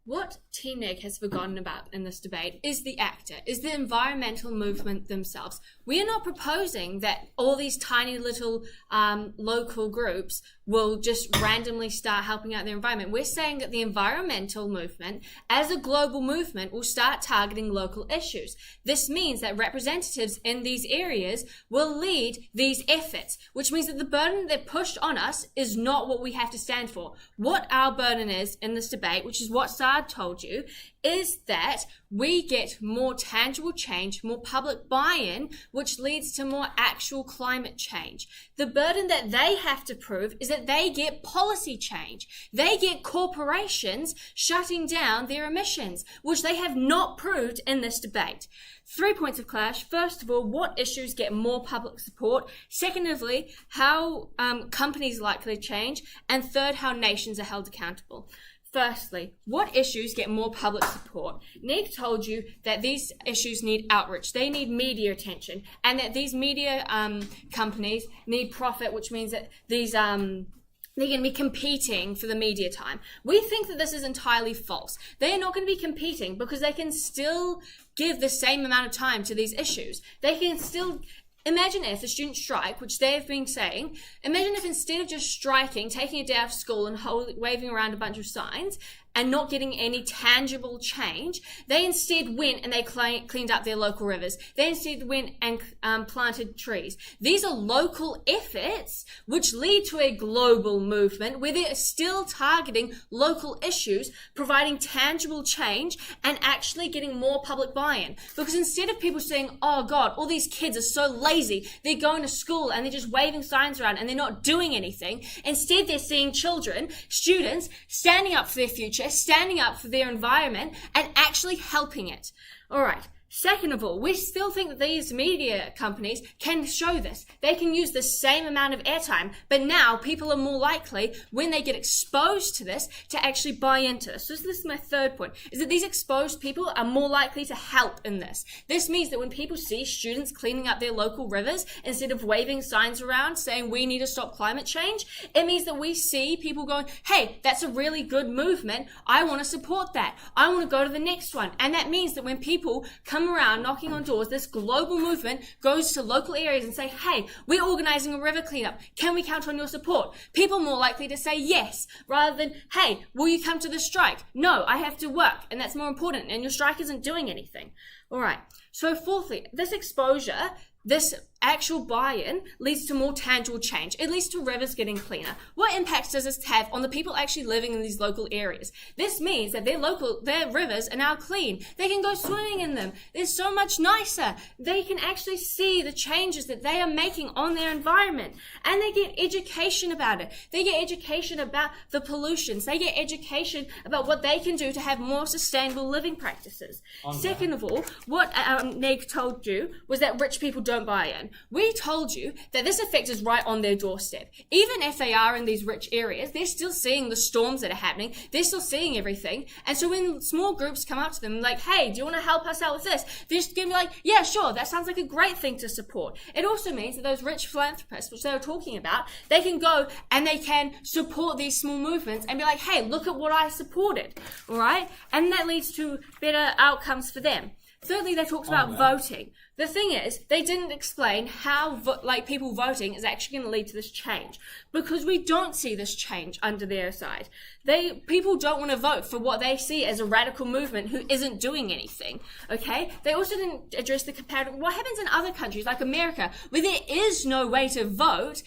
What TNEG has forgotten about in this debate is the actor, is the environmental movement themselves. We are not proposing that all these tiny little local groups will just randomly start helping out their environment. We're saying that the environmental movement, as a global movement, will start targeting local issues. This means that representatives in these areas will lead these efforts, which means that the burden that pushed on us is not what we have to stand for. What our burden is in this debate, which is what Saad told you, is that we get more tangible change, more public buy-in, which leads to more actual climate change. The burden that they have to prove is that they get policy change. They get corporations shutting down their emissions, which they have not proved in this debate. 3 points of clash. First of all, what issues get more public support? Secondly, how companies likely change? And third, how nations are held accountable. Firstly, what issues get more public support? Nick told you that these issues need outreach, they need media attention, and that these media companies need profit, which means that these they're going to be competing for the media time. We think that this is entirely false. They are not going to be competing because they can still give the same amount of time to these issues. They can still... Imagine if the student strike, which they have been saying, imagine if instead of just striking, taking a day off school and waving around a bunch of signs, and not getting any tangible change, they instead went and they cleaned up their local rivers. They instead went and planted trees. These are local efforts which lead to a global movement where they're still targeting local issues, providing tangible change, and actually getting more public buy-in. Because instead of people saying, oh God, all these kids are so lazy, they're going to school and they're just waving signs around and they're not doing anything, instead they're seeing children, students, standing up for their future, standing up for their environment, and actually helping it. All right. Second of all, we still think that these media companies can show this. They can use the same amount of airtime, but now people are more likely, when they get exposed to this, to actually buy into this. So this is my third point, is that these exposed people are more likely to help in this. This means that when people see students cleaning up their local rivers, instead of waving signs around saying we need to stop climate change, it means that we see people going, hey, that's a really good movement. I want to support that. I want to go to the next one. And that means that when people come around knocking on doors, this global movement goes to local areas and say, hey, we're organizing a river cleanup. Can we count on your support? People are more likely to say yes, rather than, hey, will you come to the strike? No, I have to work, and that's more important, and your strike isn't doing anything. All right. So fourthly, this exposure, this actual buy-in leads to more tangible change. It leads to rivers getting cleaner. What impacts does this have on the people actually living in these local areas? This means that their rivers are now clean. They can go swimming in them. They're so much nicer. They can actually see the changes that they are making on their environment. And they get education about it. They get education about the pollutions. They get education about what they can do to have more sustainable living practices. Second of all, what Neg told you was that rich people don't buy in. We told you that this effect is right on their doorstep. Even if they are in these rich areas, they're still seeing the storms that are happening. They're still seeing everything. And so when small groups come up to them like, hey, do you want to help us out with this? They're just going to be like, yeah, sure, that sounds like a great thing to support. It also means that those rich philanthropists, which they were talking about, they can go and they can support these small movements and be like, hey, look at what I supported. All right? And that leads to better outcomes for them. Thirdly, they talked about voting. The thing is, they didn't explain how people voting is actually going to lead to this change, because we don't see this change under their side. People don't want to vote for what they see as a radical movement who isn't doing anything. Okay? They also didn't address the comparative. What happens in other countries like America, where there is no way to vote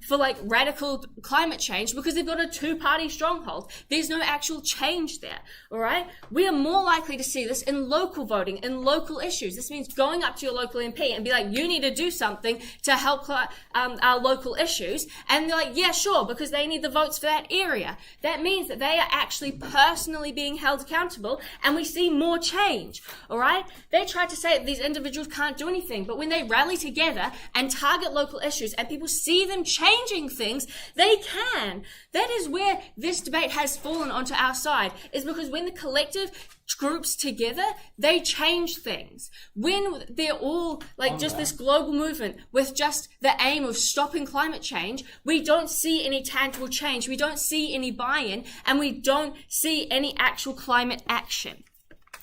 for radical climate change because they've got a two-party stronghold. There's no actual change there. All right? We are more likely to see this in local voting, in local issues. This means going up to your local MP and be like, you need to do something to help our local issues. And they're like, yeah, sure, because they need the votes for that area. That means that they are actually personally being held accountable, and we see more change. All right? They tried to say that these individuals can't do anything, but when they rally together and target local issues and people see them changing things, they can. That is where this debate has fallen onto our side, is because when the collective groups together, they change things. When they're all just this global movement with just the aim of stopping climate change, we don't see any tangible change, we don't see any buy-in, and we don't see any actual climate action.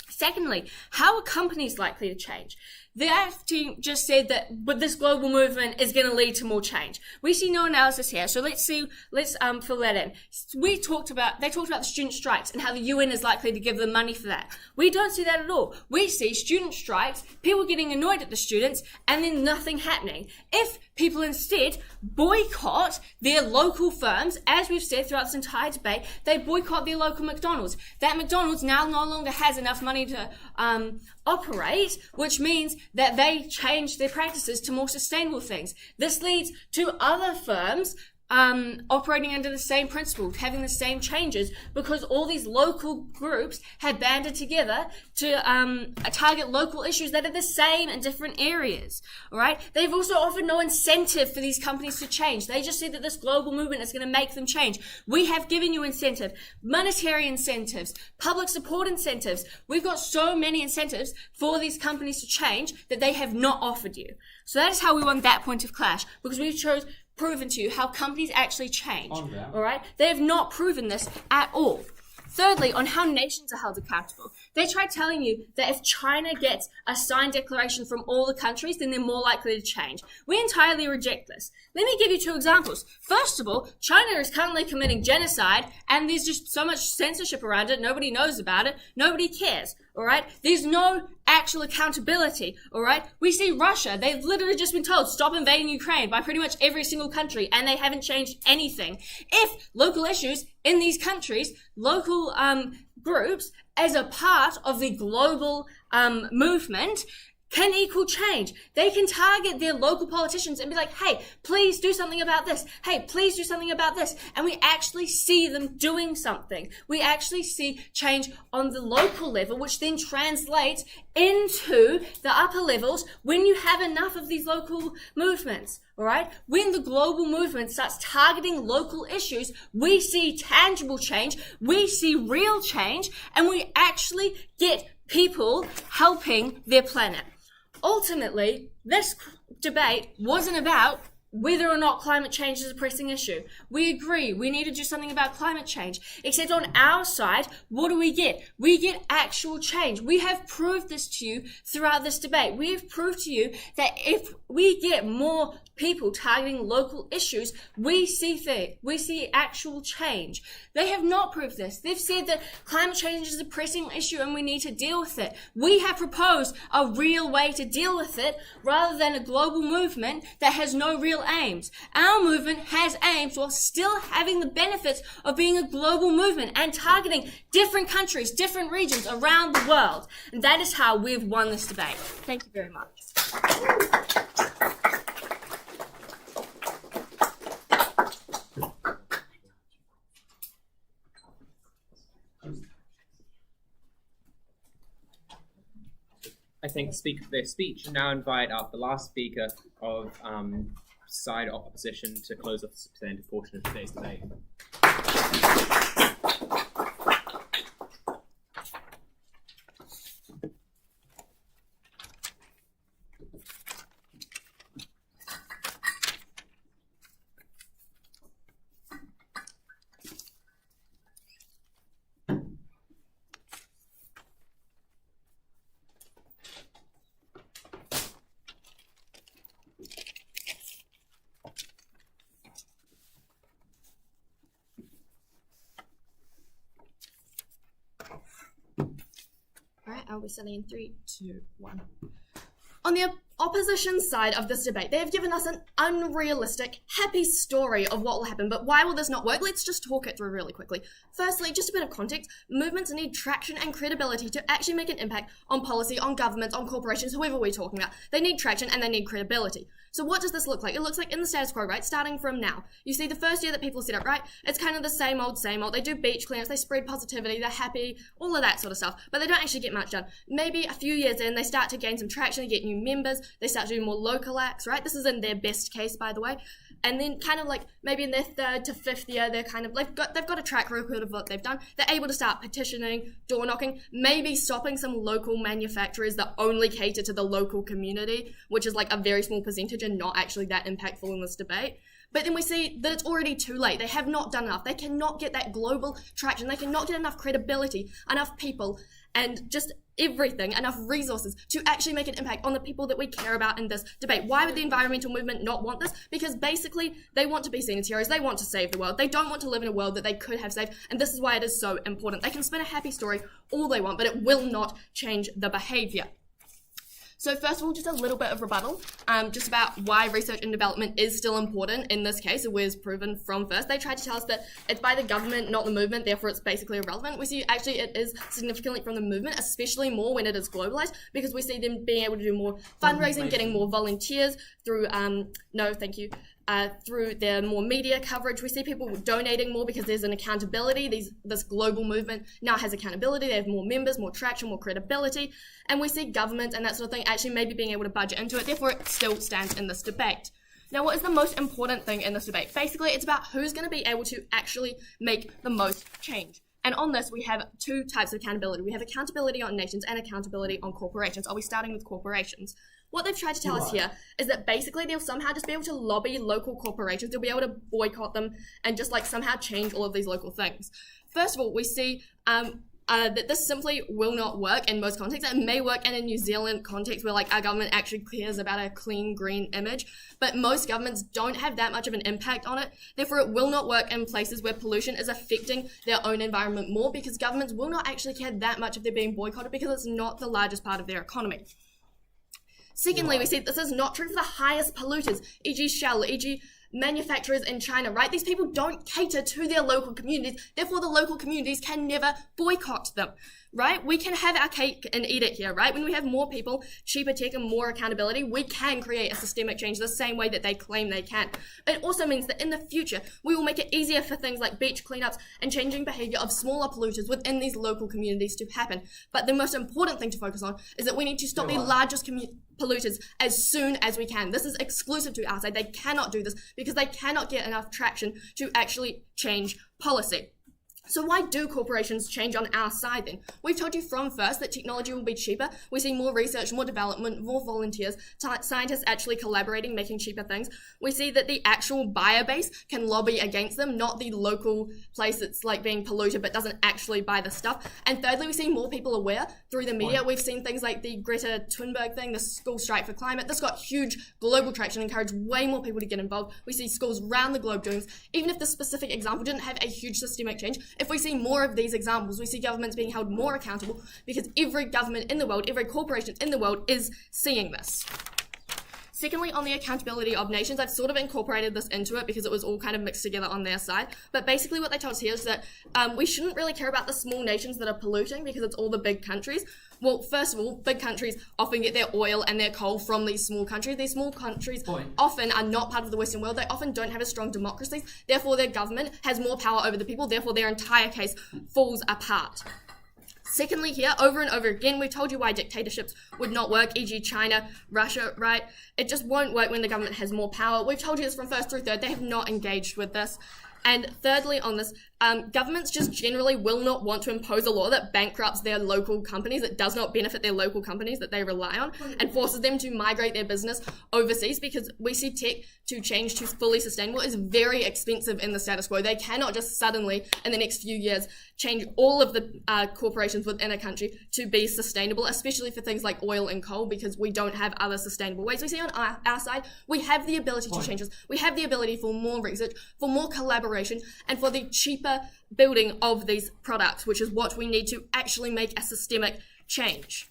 Secondly, how are companies likely to change? The AF team just said that this global movement is going to lead to more change. We see no analysis here, so let's fill that in. They talked about the student strikes and how the UN is likely to give them money for that. We don't see that at all. We see student strikes, people getting annoyed at the students, and then nothing happening. If people instead boycott their local firms, as we've said throughout this entire debate, they boycott their local McDonald's. That McDonald's now no longer has enough money to operate, which means that they change their practices to more sustainable things. This leads to other firms operating under the same principle, having the same changes, because all these local groups have banded together to target local issues that are the same in different areas. All right? They've also offered no incentive for these companies to change. They just said that this global movement is going to make them change. We have given you incentive, monetary incentives, public support incentives. We've got so many incentives for these companies to change that they have not offered you. So that is how we won that point of clash, because we chose proven to you how companies actually change. All right? They have not proven this at all. Thirdly, on how nations are held accountable. They try telling you that if China gets a signed declaration from all the countries, then they're more likely to change. We entirely reject this. Let me give you 2 examples. First of all, China is currently committing genocide, and there's just so much censorship around it, nobody knows about it, nobody cares, all right? There's no actual accountability, all right? We see Russia, they've literally just been told, stop invading Ukraine by pretty much every single country, and they haven't changed anything. If local issues in these countries, local groups, as a part of the global movement, can equal change. They can target their local politicians and be like, hey, please do something about this. Hey, please do something about this. And we actually see them doing something. We actually see change on the local level, which then translates into the upper levels when you have enough of these local movements. All right? When the global movement starts targeting local issues, we see tangible change, we see real change, and we actually get people helping their planet. Ultimately, this debate wasn't about whether or not climate change is a pressing issue. We agree, we need to do something about climate change. Except on our side, what do we get? We get actual change. We have proved this to you throughout this debate. We have proved to you that if we get more people targeting local issues, we see actual change. They have not proved this. They've said that climate change is a pressing issue and we need to deal with it. We have proposed a real way to deal with it rather than a global movement that has no real aims. Our movement has aims while still having the benefits of being a global movement and targeting different countries, different regions around the world. And that is how we've won this debate. Thank you very much. I thank speaker for their speech, and now invite up the last speaker of side opposition to close off the substantive portion of today's debate. I'll be starting in 3, 2, 1. On the opposition side of this debate, they have given us an unrealistic, happy story of what will happen. But why will this not work? Let's just talk it through really quickly. Firstly, just a bit of context. Movements need traction and credibility to actually make an impact on policy, on governments, on corporations, whoever we're talking about. They need traction and they need credibility. So what does this look like? It looks like in the status quo, right? Starting from now. You see the first year that people set up, right? It's kind of the same old, same old. They do beach cleanups, they spread positivity, they're happy, all of that sort of stuff. But they don't actually get much done. Maybe a few years in, they start to gain some traction, they get new members, they start to do more local acts, right? This is in their best case, by the way. And then kind of like maybe in their 3rd to 5th year, they're kind of they've got a track record of what they've done. They're able to start petitioning, door knocking, maybe stopping some local manufacturers that only cater to the local community, which is like a very small percentage and not actually that impactful in this debate. But then we see that it's already too late. They have not done enough. They cannot get that global traction. They cannot get enough credibility, enough people, and just everything, enough resources to actually make an impact on the people that we care about in this debate. Why would the environmental movement not want this? Because basically they want to be seen as heroes. They want to save the world. They don't want to live in a world that they could have saved. And this is why it is so important. They can spin a happy story all they want, but it will not change the behavior. So first of all, just a little bit of rebuttal, just about why research and development is still important in this case. It was proven from first. They tried to tell us that it's by the government, not the movement, therefore it's basically irrelevant. We see actually it is significantly from the movement, especially more when it is globalized, because we see them being able to do more fundraising, getting more volunteers through, through their more media coverage. We see people donating more because there's an accountability. This global movement now has accountability. They have more members, more traction, more credibility. And we see government and that sort of thing actually maybe being able to budget into it. Therefore, it still stands in this debate. Now, what is the most important thing in this debate? Basically, it's about who's going to be able to actually make the most change. And on this, we have 2 types of accountability. We have accountability on nations and accountability on corporations. Are we starting with corporations? What they've tried to tell us here is that basically they'll somehow just be able to lobby local corporations, they'll be able to boycott them and just like somehow change all of these local things. First of all, we see that this simply will not work in most contexts. It may work in a New Zealand context where like our government actually cares about a clean green image, but most governments don't have that much of an impact on it. Therefore, it will not work in places where pollution is affecting their own environment more, because governments will not actually care that much if they're being boycotted because it's not the largest part of their economy. Secondly, we see this is not true for the highest polluters, e.g. Shell, e.g. manufacturers in China, right? These people don't cater to their local communities, therefore the local communities can never boycott them, right? We can have our cake and eat it here, right? When we have more people, cheaper tech and more accountability, we can create a systemic change the same way that they claim they can. It also means that in the future, we will make it easier for things like beach cleanups and changing behavior of smaller polluters within these local communities to happen. But the most important thing to focus on is that we need to stop the largest polluters as soon as we can. This is exclusive to our side. They cannot do this because they cannot get enough traction to actually change policy. So why do corporations change on our side then? We've told you from first that technology will be cheaper. We see more research, more development, more volunteers, scientists actually collaborating, making cheaper things. We see that the actual buyer base can lobby against them, not the local place that's like being polluted but doesn't actually buy the stuff. And thirdly, we see more people aware through the media. We've seen things like the Greta Thunberg thing, the school strike for climate. This got huge global traction, encouraged way more people to get involved. We see schools around the globe doing this. Even if this specific example didn't have a huge systemic change, if we see more of these examples, we see governments being held more accountable because every government in the world, every corporation in the world is seeing this. Secondly, on the accountability of nations, I've sort of incorporated this into it because it was all kind of mixed together on their side. But basically what they told us here is that we shouldn't really care about the small nations that are polluting because it's all the big countries. Well, first of all, big countries often get their oil and their coal from these small countries. These small countries often are not part of the Western world. They often don't have as strong democracies. Therefore, their government has more power over the people. Therefore, their entire case falls apart. Secondly here, over and over again, we've told you why dictatorships would not work, e.g. China, Russia, right? It just won't work when the government has more power. We've told you this from first through third. They have not engaged with this. And thirdly on this, governments just generally will not want to impose a law that bankrupts their local companies, that does not benefit their local companies that they rely on, and forces them to migrate their business overseas, because we see tech to change to fully sustainable is very expensive in the status quo. They cannot just suddenly, in the next few years, change all of the corporations within a country to be sustainable, especially for things like oil and coal, because we don't have other sustainable ways. We see on our side, we have the ability to change this. We have the ability for more research, for more collaboration, and for the cheaper building of these products, which is what we need to actually make a systemic change.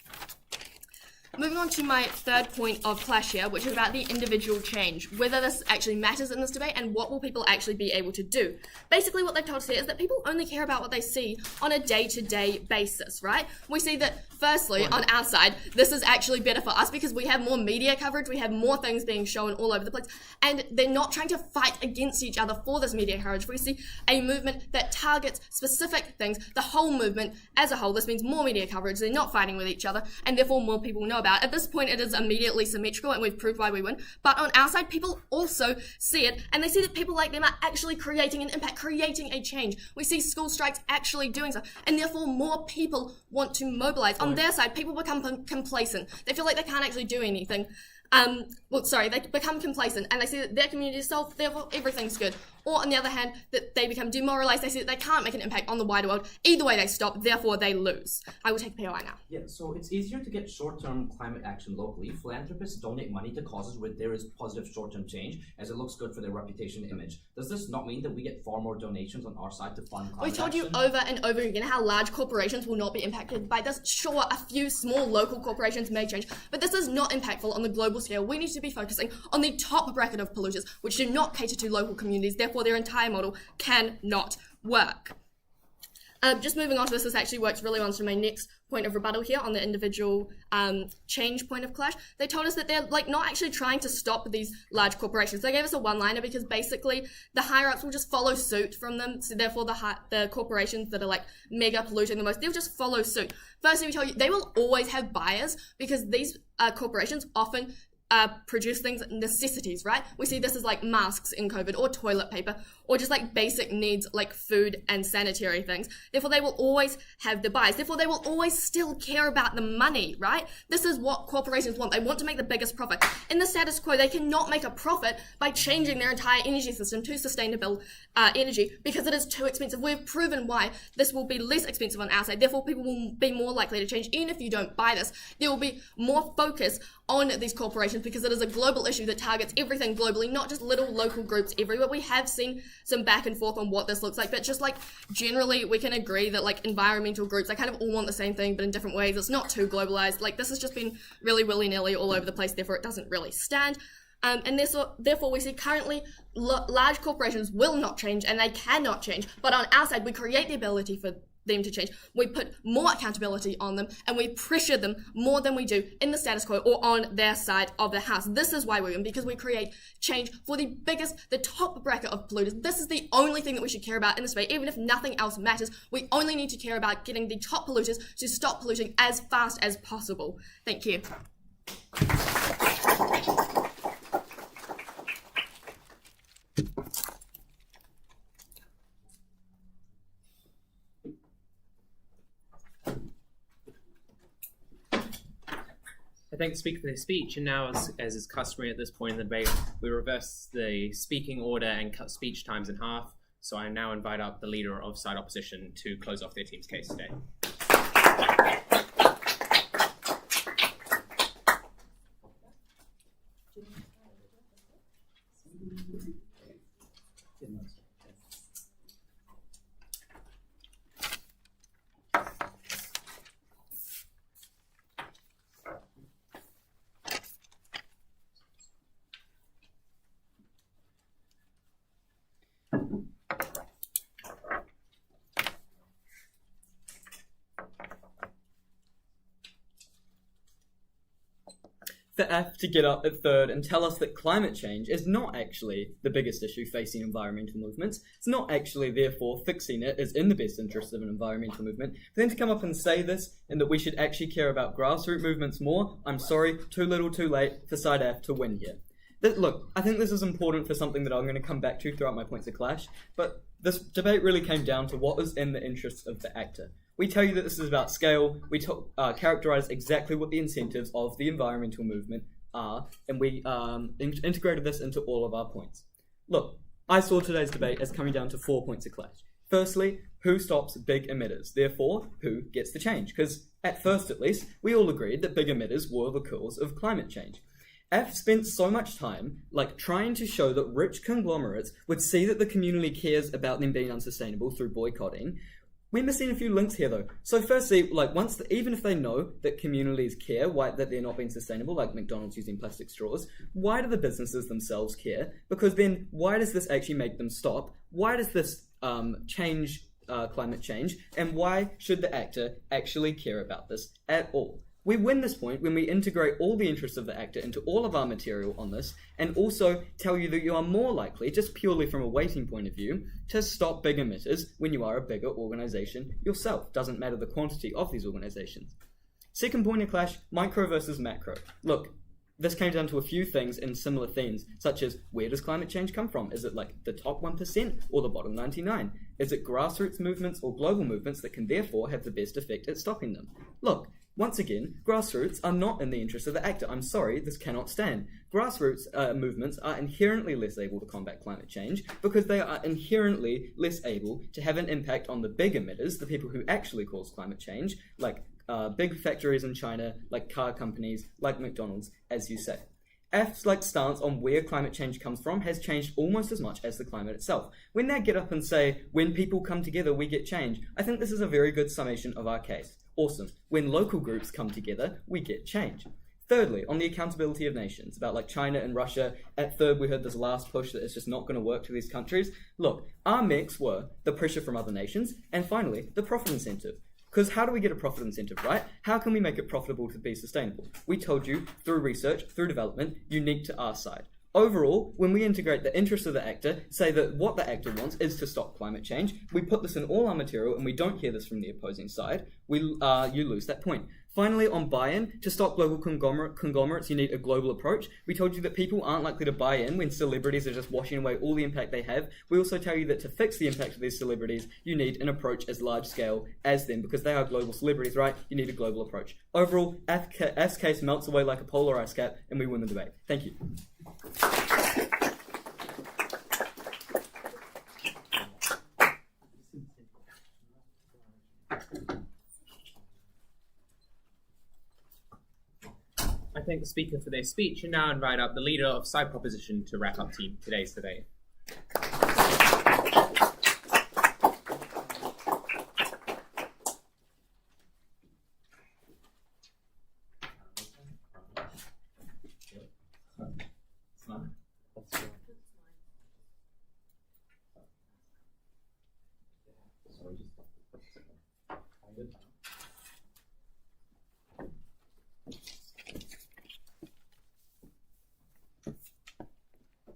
Moving on to my third point of clash here, which is about the individual change, whether this actually matters in this debate and what will people actually be able to do. Basically what they've told us here is that people only care about what they see on a day-to-day basis, right? We see that firstly, on our side, this is actually better for us because we have more media coverage, we have more things being shown all over the place, and they're not trying to fight against each other for this media coverage. We see a movement that targets specific things, the whole movement as a whole. This means more media coverage, they're not fighting with each other, and therefore more people know about. At this point, it is immediately symmetrical, and we've proved why we win. But on our side, people also see it, and they see that people like them are actually creating an impact, creating a change. We see school strikes actually doing so, and therefore more people want to mobilize. On their side, people become complacent. They feel like they can't actually do anything. They become complacent, and they see that their community is solved, therefore everything's good. Or on the other hand, that they become demoralized, they see that they can't make an impact on the wider world. Either way they stop, therefore they lose. I will take POI now. Yeah, so it's easier to get short-term climate action locally. Philanthropists donate money to causes where there is positive short-term change, as it looks good for their reputation and image. Does this not mean that we get far more donations on our side to fund climate We've told action? you over and over again how large corporations will not be impacted by this. Sure, a few small local corporations may change, but this is not impactful on the global scale. We need to be focusing on the top bracket of polluters, which do not cater to local communities, therefore their entire model cannot work. Just moving on to this actually works really well into my next point of rebuttal here on the individual change point of clash. They told us that they're not actually trying to stop these large corporations. They gave us a one-liner because basically the higher-ups will just follow suit from them, so therefore the corporations that are mega polluting the most, they'll just follow suit. Firstly, we tell you they will always have buyers because these corporations often produce things, necessities, right? We see this as masks in COVID, or toilet paper, or just like basic needs like food and sanitary things. Therefore, they will always have the bias. Therefore, they will always still care about the money, right? This is what corporations want. They want to make the biggest profit. In the status quo, they cannot make a profit by changing their entire energy system to sustainable energy because it is too expensive. We've proven why this will be less expensive on our side. Therefore, people will be more likely to change. Even if you don't buy this, there will be more focus on these corporations because it is a global issue that targets everything globally, not just little local groups everywhere. We have seen some back and forth on what this looks like, but just like generally we can agree that like environmental groups, they kind of all want the same thing but in different ways. It's not too globalized. Like this has just been really willy-nilly all over the place, therefore it doesn't really stand. And therefore we see currently large corporations will not change and they cannot change, but on our side we create the ability for them to change. We put more accountability on them and we pressure them more than we do in the status quo or on their side of the house. This is why we win, because we create change for the top bracket of polluters. This is the only thing that we should care about in this debate. Even if nothing else matters, we only need to care about getting the top polluters to stop polluting as fast as possible. Thank you. I thank the speaker for their speech, and now, as is customary at this point in the debate, we reverse the speaking order and cut speech times in half. So I now invite up the leader of side opposition to close off their team's case today. For F to get up at third and tell us that climate change is not actually the biggest issue facing environmental movements. It's not actually, therefore, fixing it is in the best interest of an environmental movement. For them to come up and say this and that we should actually care about grassroots movements more, I'm sorry, too little too late for side F to win here. Look, I think this is important for something that I'm going to come back to throughout my points of clash, but this debate really came down to what is in the interests of the actor. We tell you that this is about scale, we characterise exactly what the incentives of the environmental movement are, and we integrated this into all of our points. Look, I saw today's debate as coming down to 4 points of clash. Firstly, who stops big emitters? Therefore, who gets the change? Because at first, at least, we all agreed that big emitters were the cause of climate change. F spent so much time trying to show that rich conglomerates would see that the community cares about them being unsustainable through boycotting. We're missing a few links here though. So firstly, even if they know that communities care that they're not being sustainable, like McDonald's using plastic straws, why do the businesses themselves care? Because then why does this actually make them stop? Why does this change climate change? And why should the actor actually care about this at all? We win this point when we integrate all the interests of the actor into all of our material on this, and also tell you that you are more likely, just purely from a weighting point of view, to stop big emitters when you are a bigger organisation yourself. Doesn't matter the quantity of these organisations. Second point of clash, micro versus macro. Look, this came down to a few things in similar themes, such as where does climate change come from? Is it the top 1% or the bottom 99%? Is it grassroots movements or global movements that can therefore have the best effect at stopping them? Look, once again, grassroots are not in the interest of the actor. I'm sorry, this cannot stand. Grassroots movements are inherently less able to combat climate change because they are inherently less able to have an impact on the big emitters, the people who actually cause climate change, like big factories in China, like car companies, like McDonald's, as you say. F's stance on where climate change comes from has changed almost as much as the climate itself. When they get up and say, when people come together, we get change, I think this is a very good summation of our case. Awesome. When local groups come together, we get change. Thirdly, on the accountability of nations, about China and Russia, at third we heard this last push that it's just not going to work to these countries. Look, our mix were the pressure from other nations, and finally, the profit incentive. Because how do we get a profit incentive, right? How can we make it profitable to be sustainable? We told you, through research, through development, unique to our side. Overall, when we integrate the interests of the actor, say that what the actor wants is to stop climate change, we put this in all our material and we don't hear this from the opposing side, you lose that point. Finally, on buy-in, to stop global conglomerates, you need a global approach. We told you that people aren't likely to buy in when celebrities are just washing away all the impact they have. We also tell you that to fix the impact of these celebrities, you need an approach as large scale as them, because they are global celebrities, right? You need a global approach. Overall, S case melts away like a polar ice cap, and we win the debate. Thank you. I thank the speaker for their speech and now invite up the leader of side proposition to wrap up today's debate.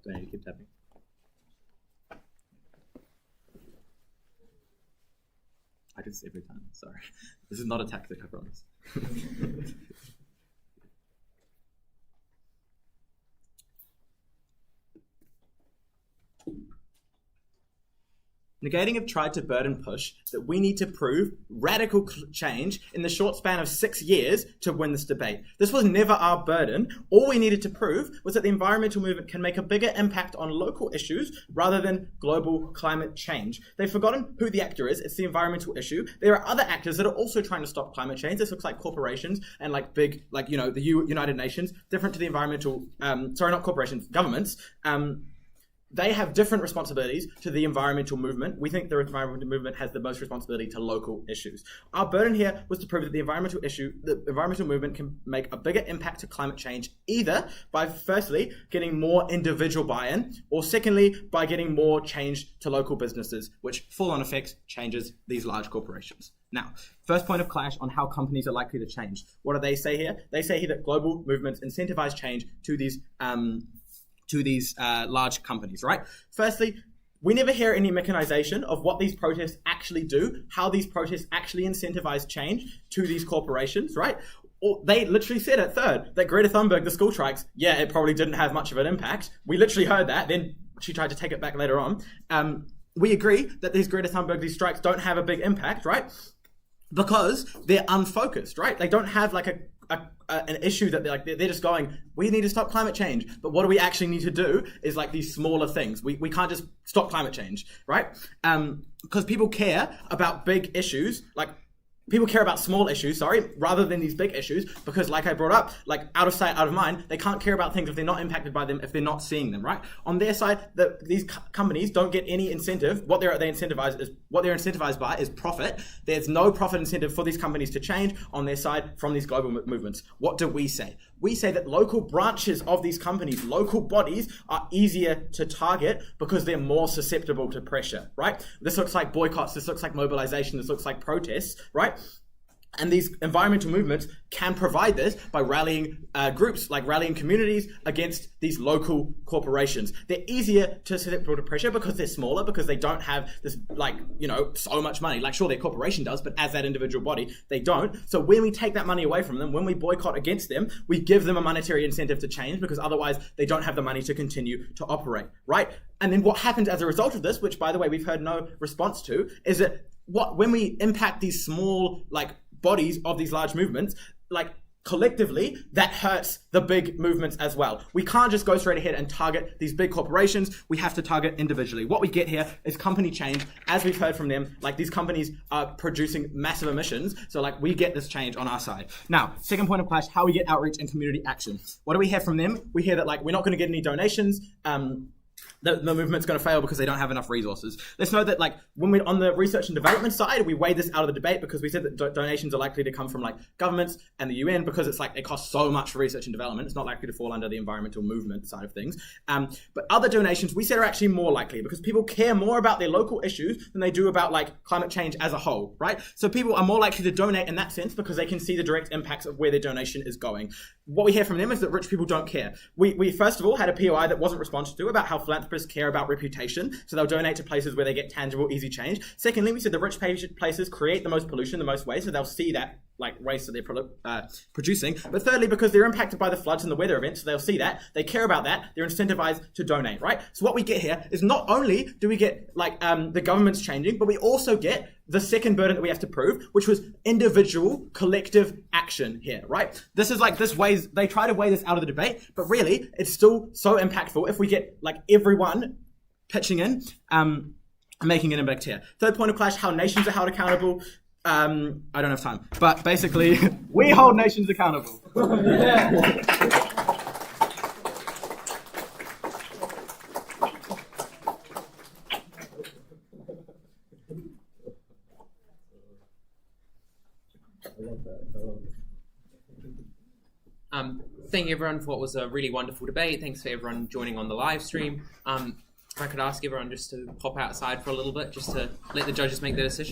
Do I need to keep tapping? I do this every time, sorry. This is not a tactic, I promise. Negating have tried to burden push that we need to prove radical change in the short span of 6 years to win this debate. This was never our burden. All we needed to prove was that the environmental movement can make a bigger impact on local issues rather than global climate change. They've forgotten who the actor is. It's the environmental issue. There are other actors that are also trying to stop climate change. This looks like corporations and like big, like, you know, the United Nations, different to the environmental, not corporations, governments. They have different responsibilities to the environmental movement. We think the environmental movement has the most responsibility to local issues. Our burden here was to prove that the environmental movement can make a bigger impact to climate change, either by firstly getting more individual buy-in, or secondly by getting more change to local businesses, which full-on effects changes these large corporations. Now, first point of clash on how companies are likely to change. What do they say here? They say here that global movements incentivize change to these large companies, right? Firstly, we never hear any mechanization of what these protests actually do, how these protests actually incentivize change to these corporations, right? Or they literally said at third that Greta Thunberg, the school strikes, yeah, it probably didn't have much of an impact. We literally heard that. Then she tried to take it back later on. We agree that these Greta Thunberg, these strikes don't have a big impact, right? Because they're unfocused, right? They don't have like an issue that they're just going, we need to stop climate change. But what do we actually need to do is like these smaller things. We can't just stop climate change, right? Because people care about big issues, like people care about small issues, rather than these big issues, because like I brought up, like out of sight, out of mind, they can't care about things if they're not impacted by them, if they're not seeing them, right? On their side, these companies don't get any incentive. What they're incentivized by is profit. There's no profit incentive for these companies to change on their side from these global movements. What do we say? We say that local branches of these companies, local bodies, are easier to target because they're more susceptible to pressure, right? This looks like boycotts, this looks like mobilization, this looks like protests, right? And these environmental movements can provide this by rallying groups, like rallying communities against these local corporations. They're easier to susceptible to pressure because they're smaller, because they don't have this, so much money. Like, sure, their corporation does, but as that individual body, they don't. So when we take that money away from them, when we boycott against them, we give them a monetary incentive to change, because otherwise they don't have the money to continue to operate, right? And then what happens as a result of this, which, by the way, we've heard no response to, is that when we impact these small, bodies of these large movements, collectively, that hurts the big movements as well. We can't just go straight ahead and target these big corporations. We have to target individually. What we get here is company change. As we've heard from them, these companies are producing massive emissions. So we get this change on our side. Now, second point of clash, how we get outreach and community action. What do we hear from them? We hear that we're not going to get any donations. the movement's going to fail because they don't have enough resources. Let's note that, like, when we're on the research and development side, we weighed this out of the debate because we said that donations are likely to come from, like, governments and the UN because it's like it costs so much for research and development. It's not likely to fall under the environmental movement side of things. But other donations we said are actually more likely because people care more about their local issues than they do about, like, climate change as a whole, right? So people are more likely to donate in that sense because they can see the direct impacts of where their donation is going. What we hear from them is that rich people don't care. We first of all had a POI that wasn't responded to about how philanthropists care about reputation, so they'll donate to places where they get tangible, easy change. Secondly, we said the rich places create the most pollution, the most waste, so they'll see that, like, waste that they're producing. But thirdly, because they're impacted by the floods and the weather events, so they'll see that, they care about that, they're incentivized to donate, right? So what we get here is not only do we get, like, the government's changing, but we also get the second burden that we have to prove, which was individual, collective action here, right? This is like, they try to weigh this out of the debate, but really, it's still so impactful if we get, like, everyone pitching in, and making an impact here. Third point of clash, how nations are held accountable. I don't have time, but basically, we hold nations accountable. Thank you everyone for what was a really wonderful debate. Thanks for everyone joining on the live stream. If I could ask everyone just to pop outside for a little bit, just to let the judges make their decision.